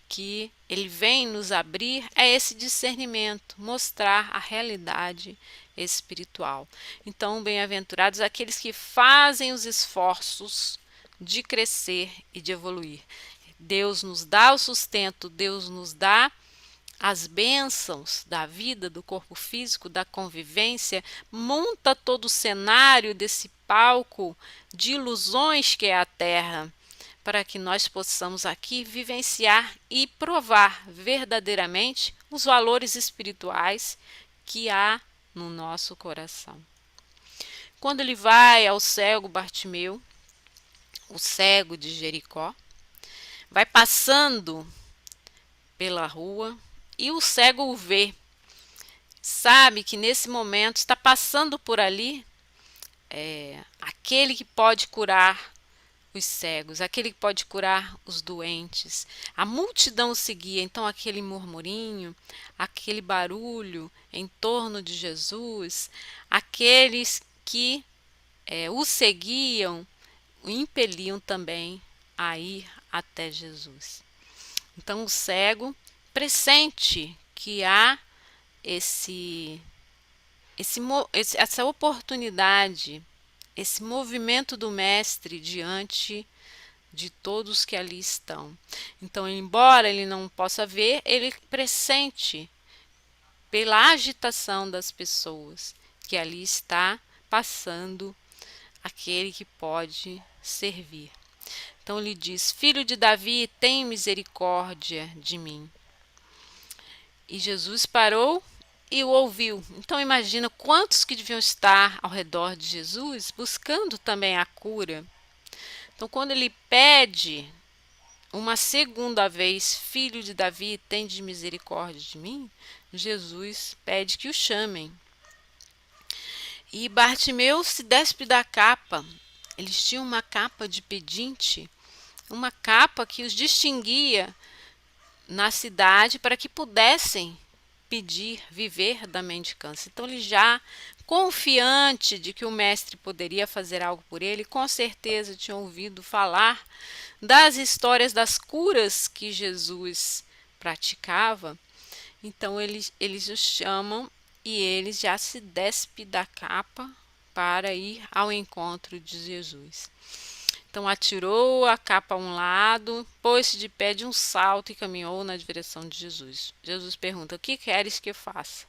que ele vem nos abrir, é esse discernimento, mostrar a realidade espiritual. Então, bem-aventurados aqueles que fazem os esforços de crescer e de evoluir. Deus nos dá o sustento, Deus nos dá as bênçãos da vida, do corpo físico, da convivência, monta todo o cenário desse palco de ilusões que é a Terra, para que nós possamos aqui vivenciar e provar verdadeiramente os valores espirituais que há no nosso coração. Quando ele vai ao cego Bartimeu, o cego de Jericó, vai passando pela rua e o cego o vê. Sabe que nesse momento está passando por ali aquele que pode curar os cegos, aquele que pode curar os doentes. A multidão o seguia, então aquele murmurinho, aquele barulho em torno de Jesus, aqueles que o seguiam, o impeliam também a ir até Jesus. Então o cego pressente que há essa oportunidade, esse movimento do mestre diante de todos que ali estão. Então, embora ele não possa ver, ele pressente pela agitação das pessoas que ali está passando aquele que pode servir. Então ele diz: Filho de Davi, tem misericórdia de mim. E Jesus parou e o ouviu. Então imagina quantos que deviam estar ao redor de Jesus buscando também a cura. Então quando ele pede uma segunda vez, Filho de Davi, tem de misericórdia de mim, Jesus pede que o chamem. E Bartimeu se despe da capa. Eles tinham uma capa de pedinte, uma capa que os distinguia na cidade para que pudessem pedir, viver da mendicância. Então ele já confiante de que o mestre poderia fazer algo por ele, com certeza tinha ouvido falar das histórias das curas que Jesus praticava. Então eles o chamam e ele já se despe da capa para ir ao encontro de Jesus. Então atirou a capa a um lado, pôs-se de pé de um salto e caminhou na direção de Jesus. Jesus pergunta: o que queres que eu faça?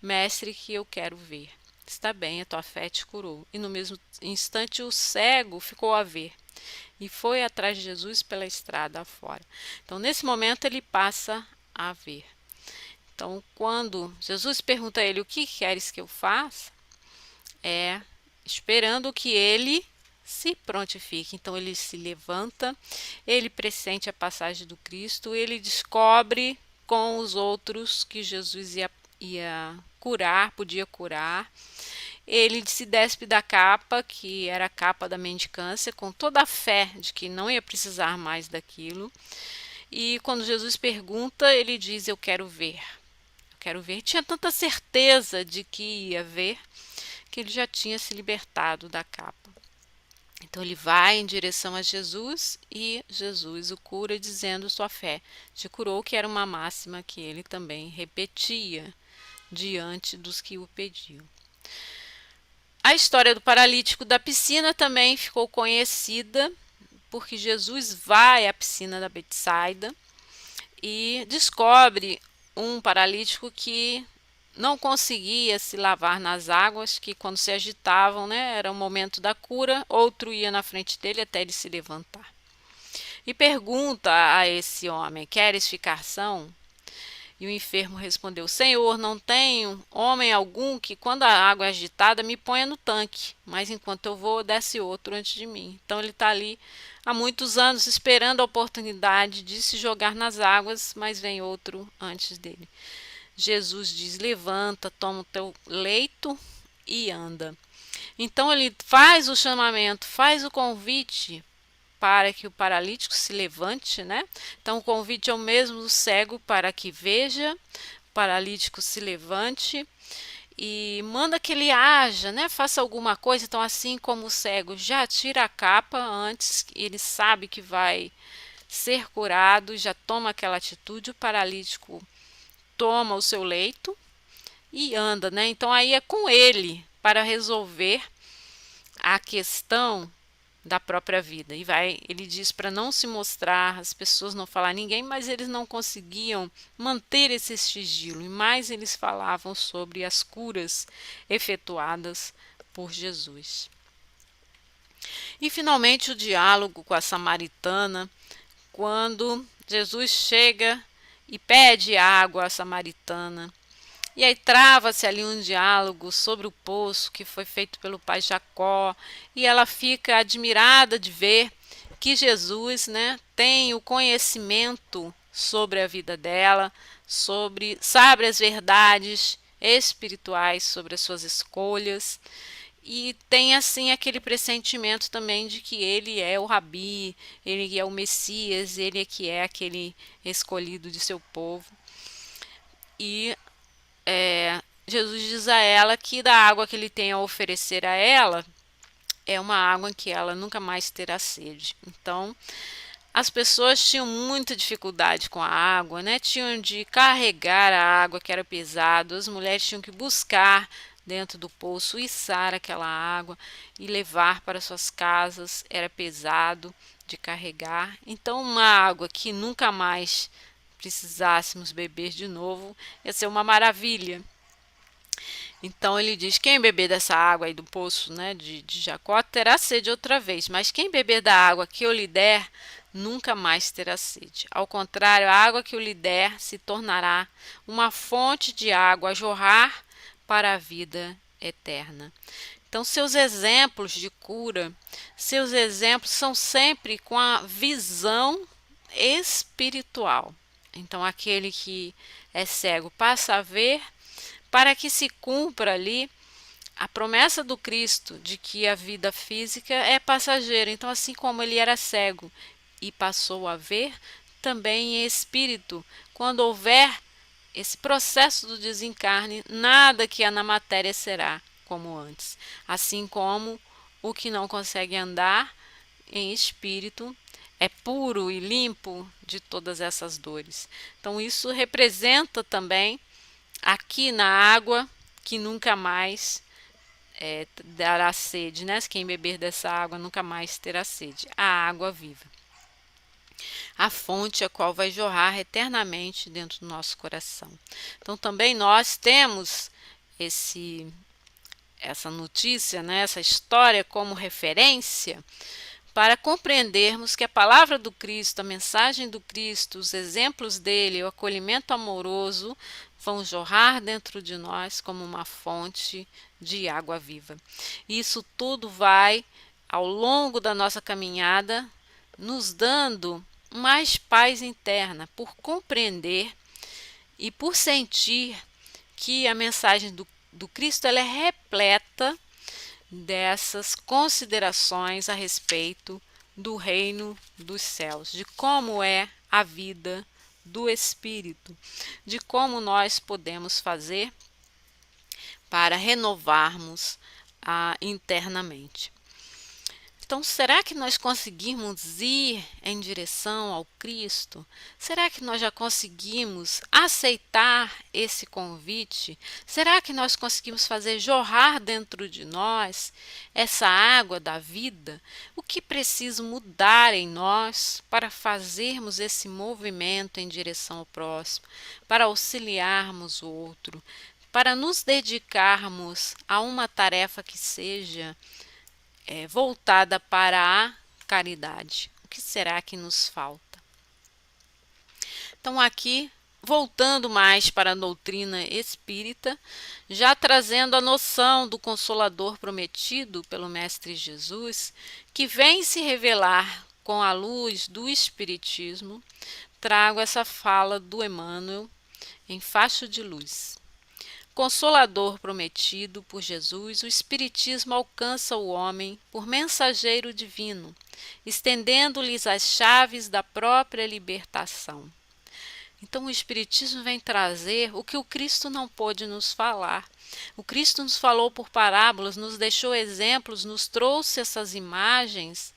Mestre, que eu quero ver. Está bem, a tua fé te curou. E no mesmo instante o cego ficou a ver e foi atrás de Jesus pela estrada afora. Então nesse momento ele passa a ver. Então quando Jesus pergunta a ele: o que queres que eu faça? Esperando que ele se prontifique. Então ele se levanta, ele pressente a passagem do Cristo, ele descobre com os outros que Jesus ia curar, podia curar. Ele se despe da capa, que era a capa da mendicância, com toda a fé de que não ia precisar mais daquilo. E quando Jesus pergunta, ele diz: eu quero ver. Eu quero ver. Tinha tanta certeza de que ia ver, que ele já tinha se libertado da capa. Então ele vai em direção a Jesus e Jesus o cura dizendo: sua fé te curou, que era uma máxima que ele também repetia diante dos que o pediam. A história do paralítico da piscina também ficou conhecida porque Jesus vai à piscina da Betsaida e descobre um paralítico que não conseguia se lavar nas águas, que quando se agitavam, era o momento da cura, outro ia na frente dele até ele se levantar. E pergunta a esse homem: queres ficar são? E o enfermo respondeu: Senhor, não tenho homem algum que, quando a água é agitada, me ponha no tanque, mas enquanto eu vou, desce outro antes de mim. Então ele está ali há muitos anos esperando a oportunidade de se jogar nas águas, mas vem outro antes dele. Jesus diz: levanta, toma o teu leito e anda. Então ele faz o chamamento, faz o convite para que o paralítico se levante, né? Então o convite é o mesmo do cego para que veja, o paralítico se levante e manda que ele haja, né? Faça alguma coisa. Então, assim como o cego já tira a capa antes, ele sabe que vai ser curado, já toma aquela atitude, o paralítico toma o seu leito e anda, né? Então aí é com ele para resolver a questão da própria vida. E ele diz para não se mostrar, as pessoas não falar a ninguém, mas eles não conseguiam manter esse sigilo, e mais eles falavam sobre as curas efetuadas por Jesus. E finalmente o diálogo com a samaritana, quando Jesus chega e pede água à samaritana. E aí trava-se ali um diálogo sobre o poço que foi feito pelo pai Jacó, e ela fica admirada de ver que Jesus, né, tem o conhecimento sobre a vida dela, sabe as verdades espirituais sobre as suas escolhas, e tem assim aquele pressentimento também de que ele é o Rabi, ele é o Messias, ele é que é aquele escolhido de seu povo. E Jesus diz a ela que da água que ele tem a oferecer a ela é uma água em que ela nunca mais terá sede. Então, as pessoas tinham muita dificuldade com a água, né? Tinham de carregar a água que era pesado, as mulheres tinham que buscar dentro do poço, içar aquela água e levar para suas casas, era pesado de carregar. Então, uma água que nunca mais precisássemos beber de novo ia ser uma maravilha. Então ele diz: quem beber dessa água aí do poço, né, de Jacó terá sede outra vez, mas quem beber da água que eu lhe der nunca mais terá sede. Ao contrário, a água que eu lhe der se tornará uma fonte de água a jorrar para a vida eterna. Então, seus exemplos de cura, seus exemplos são sempre com a visão espiritual. Então, aquele que é cego passa a ver, para que se cumpra ali a promessa do Cristo de que a vida física é passageira. Então, assim como ele era cego e passou a ver, também em espírito, quando houver esse processo do desencarne, nada que há na matéria será como antes. Assim como o que não consegue andar em espírito é puro e limpo de todas essas dores. Então, isso representa também aqui na água que nunca mais dará sede, né? Quem beber dessa água nunca mais terá sede. A água viva. A fonte a qual vai jorrar eternamente dentro do nosso coração. Então também nós temos essa notícia, né? Essa história como referência para compreendermos que a palavra do Cristo, a mensagem do Cristo, os exemplos dele, o acolhimento amoroso vão jorrar dentro de nós como uma fonte de água viva. Isso tudo vai, ao longo da nossa caminhada, nos dando mais paz interna, por compreender e por sentir que a mensagem do Cristo ela é repleta dessas considerações a respeito do reino dos céus, de como é a vida do Espírito, de como nós podemos fazer para renovarmos internamente. Então, será que nós conseguimos ir em direção ao Cristo? Será que nós já conseguimos aceitar esse convite? Será que nós conseguimos fazer jorrar dentro de nós essa água da vida? O que precisa mudar em nós para fazermos esse movimento em direção ao próximo, para auxiliarmos o outro, para nos dedicarmos a uma tarefa que seja voltada para a caridade? O que será que nos falta? Então, aqui, voltando mais para a doutrina espírita, já trazendo a noção do Consolador prometido pelo Mestre Jesus, que vem se revelar com a luz do Espiritismo, trago essa fala do Emmanuel em Facho de Luz. Consolador prometido por Jesus, o Espiritismo alcança o homem por mensageiro divino, estendendo-lhes as chaves da própria libertação. Então o Espiritismo vem trazer o que o Cristo não pôde nos falar. O Cristo nos falou por parábolas, nos deixou exemplos, nos trouxe essas imagens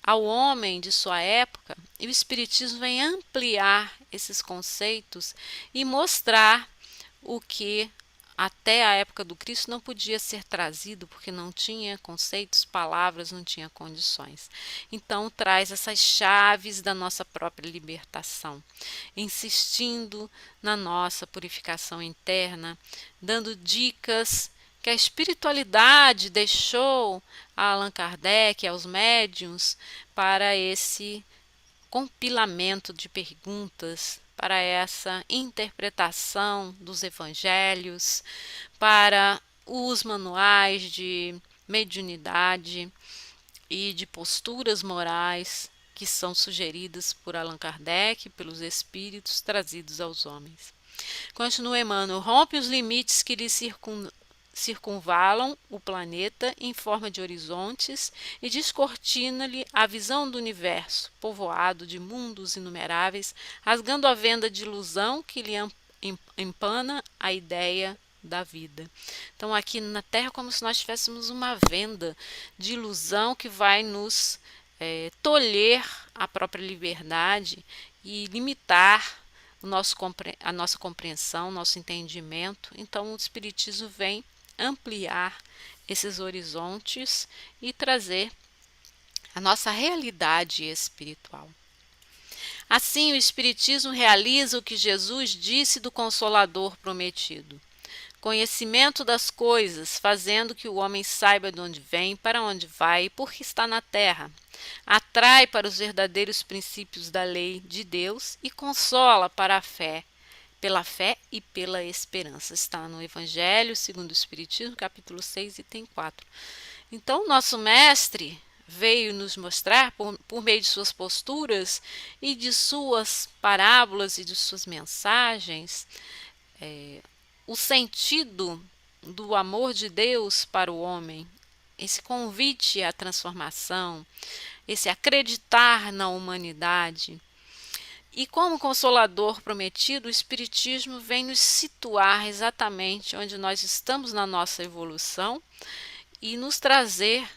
ao homem de sua época, e o Espiritismo vem ampliar esses conceitos e mostrar o que até a época do Cristo não podia ser trazido, porque não tinha conceitos, palavras, não tinha condições. Então traz essas chaves da nossa própria libertação, insistindo na nossa purificação interna, dando dicas que a espiritualidade deixou a Allan Kardec, aos médiuns, para esse compilamento de perguntas, para essa interpretação dos evangelhos, para os manuais de mediunidade e de posturas morais que são sugeridas por Allan Kardec, pelos espíritos trazidos aos homens. Continua Emmanuel: rompe os limites que lhe circunvalam o planeta em forma de horizontes e descortina-lhe a visão do universo, povoado de mundos inumeráveis, rasgando a venda de ilusão que lhe empana a ideia da vida. Então aqui na Terra, como se nós tivéssemos uma venda de ilusão que vai nos tolher a própria liberdade e limitar a nossa compreensão, nosso entendimento. Então o Espiritismo vem ampliar esses horizontes e trazer a nossa realidade espiritual. Assim, o Espiritismo realiza o que Jesus disse do Consolador prometido: conhecimento das coisas, fazendo que o homem saiba de onde vem, para onde vai e por que está na terra. Atrai para os verdadeiros princípios da lei de Deus e consola para a fé, pela fé e pela esperança. Está no Evangelho segundo o Espiritismo, capítulo 6, item 4. Então, nosso mestre veio nos mostrar, por meio de suas posturas e de suas parábolas e de suas mensagens, o sentido do amor de Deus para o homem, esse convite à transformação, esse acreditar na humanidade. E como Consolador prometido, o Espiritismo vem nos situar exatamente onde nós estamos na nossa evolução e nos trazer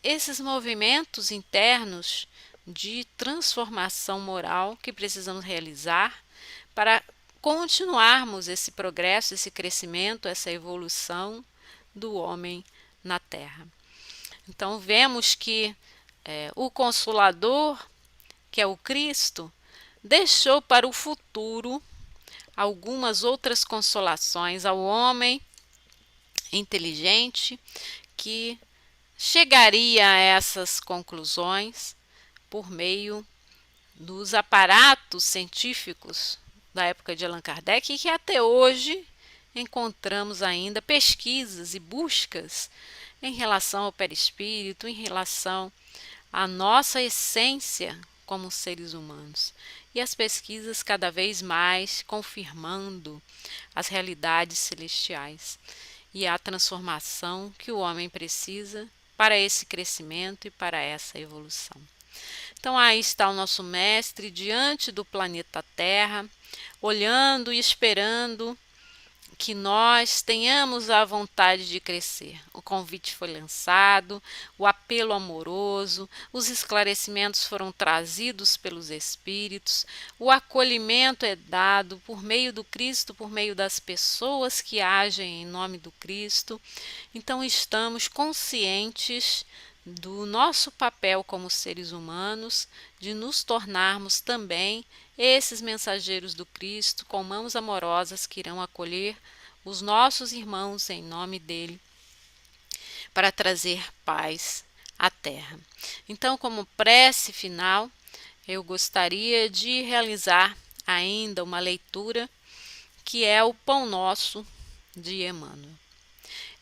esses movimentos internos de transformação moral que precisamos realizar para continuarmos esse progresso, esse crescimento, essa evolução do homem na Terra. Então vemos que o Consolador, que é o Cristo, deixou para o futuro algumas outras consolações ao homem inteligente que chegaria a essas conclusões por meio dos aparatos científicos da época de Allan Kardec e que até hoje encontramos ainda pesquisas e buscas em relação ao perispírito, em relação à nossa essência como seres humanos. E as pesquisas cada vez mais confirmando as realidades celestiais e a transformação que o homem precisa para esse crescimento e para essa evolução. Então aí está o nosso mestre diante do planeta Terra, olhando e esperando que nós tenhamos a vontade de crescer. O convite foi lançado, o apelo amoroso, os esclarecimentos foram trazidos pelos Espíritos, o acolhimento é dado por meio do Cristo, por meio das pessoas que agem em nome do Cristo. Então estamos conscientes do nosso papel como seres humanos, de nos tornarmos também esses mensageiros do Cristo, com mãos amorosas que irão acolher os nossos irmãos em nome dele, para trazer paz à terra. Então, como prece final, eu gostaria de realizar ainda uma leitura que é o Pão Nosso de Emmanuel.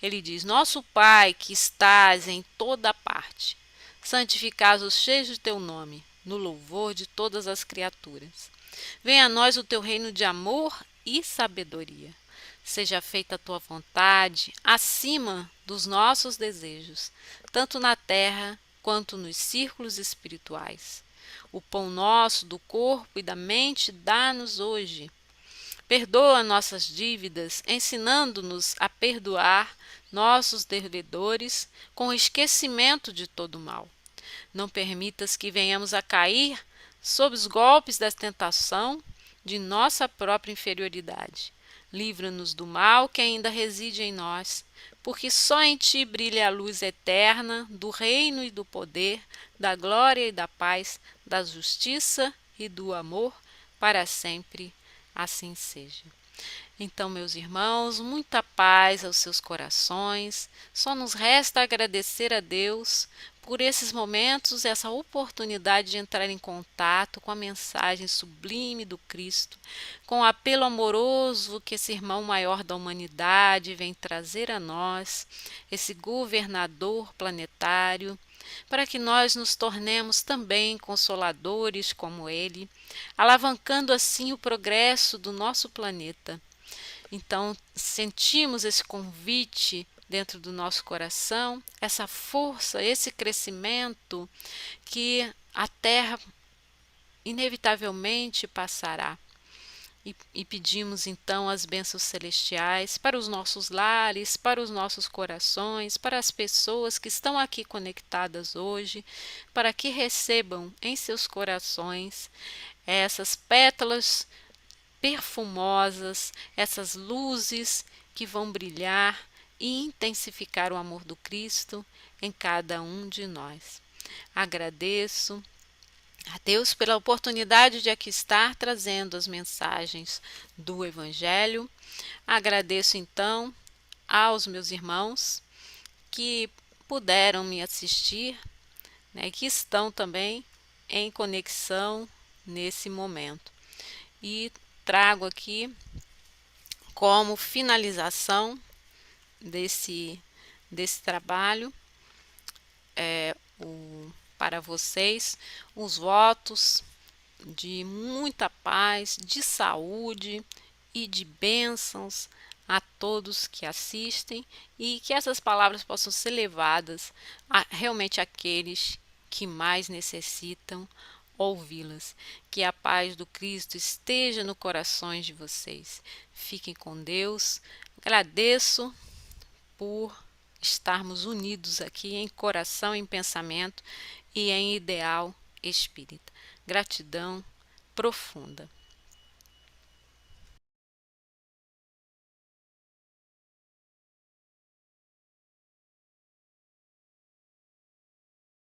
Ele diz: Nosso Pai que estás em toda parte, santificado seja o teu nome, no louvor de todas as criaturas. Venha a nós o teu reino de amor e sabedoria. Seja feita a tua vontade acima dos nossos desejos, tanto na terra quanto nos círculos espirituais. O pão nosso do corpo e da mente dá-nos hoje. Perdoa nossas dívidas, ensinando-nos a perdoar nossos devedores com o esquecimento de todo o mal. Não permitas que venhamos a cair sob os golpes da tentação de nossa própria inferioridade. Livra-nos do mal que ainda reside em nós, porque só em ti brilha a luz eterna do reino e do poder, da glória e da paz, da justiça e do amor, para sempre. Assim seja. Então, meus irmãos, muita paz aos seus corações. Só nos resta agradecer a Deus por esses momentos, essa oportunidade de entrar em contato com a mensagem sublime do Cristo, com o apelo amoroso que esse irmão maior da humanidade vem trazer a nós, esse governador planetário, para que nós nos tornemos também consoladores como ele, alavancando assim o progresso do nosso planeta. Então, sentimos esse convite dentro do nosso coração, essa força, esse crescimento que a Terra inevitavelmente passará. E pedimos então as bênçãos celestiais para os nossos lares, para os nossos corações, para as pessoas que estão aqui conectadas hoje, para que recebam em seus corações essas pétalas perfumosas, essas luzes que vão brilhar e intensificar o amor do Cristo em cada um de nós. Agradeço a Deus pela oportunidade de aqui estar trazendo as mensagens do Evangelho. Agradeço então aos meus irmãos que puderam me assistir, né, que estão também em conexão nesse momento. E trago aqui como finalização desse trabalho para vocês os votos de muita paz, de saúde e de bênçãos a todos que assistem, e que essas palavras possam ser levadas a realmente aqueles que mais necessitam ouvi-las. Que a paz do Cristo esteja no corações de vocês. Fiquem com Deus. Agradeço por estarmos unidos aqui em coração, em pensamento e em ideal espírita. Gratidão profunda.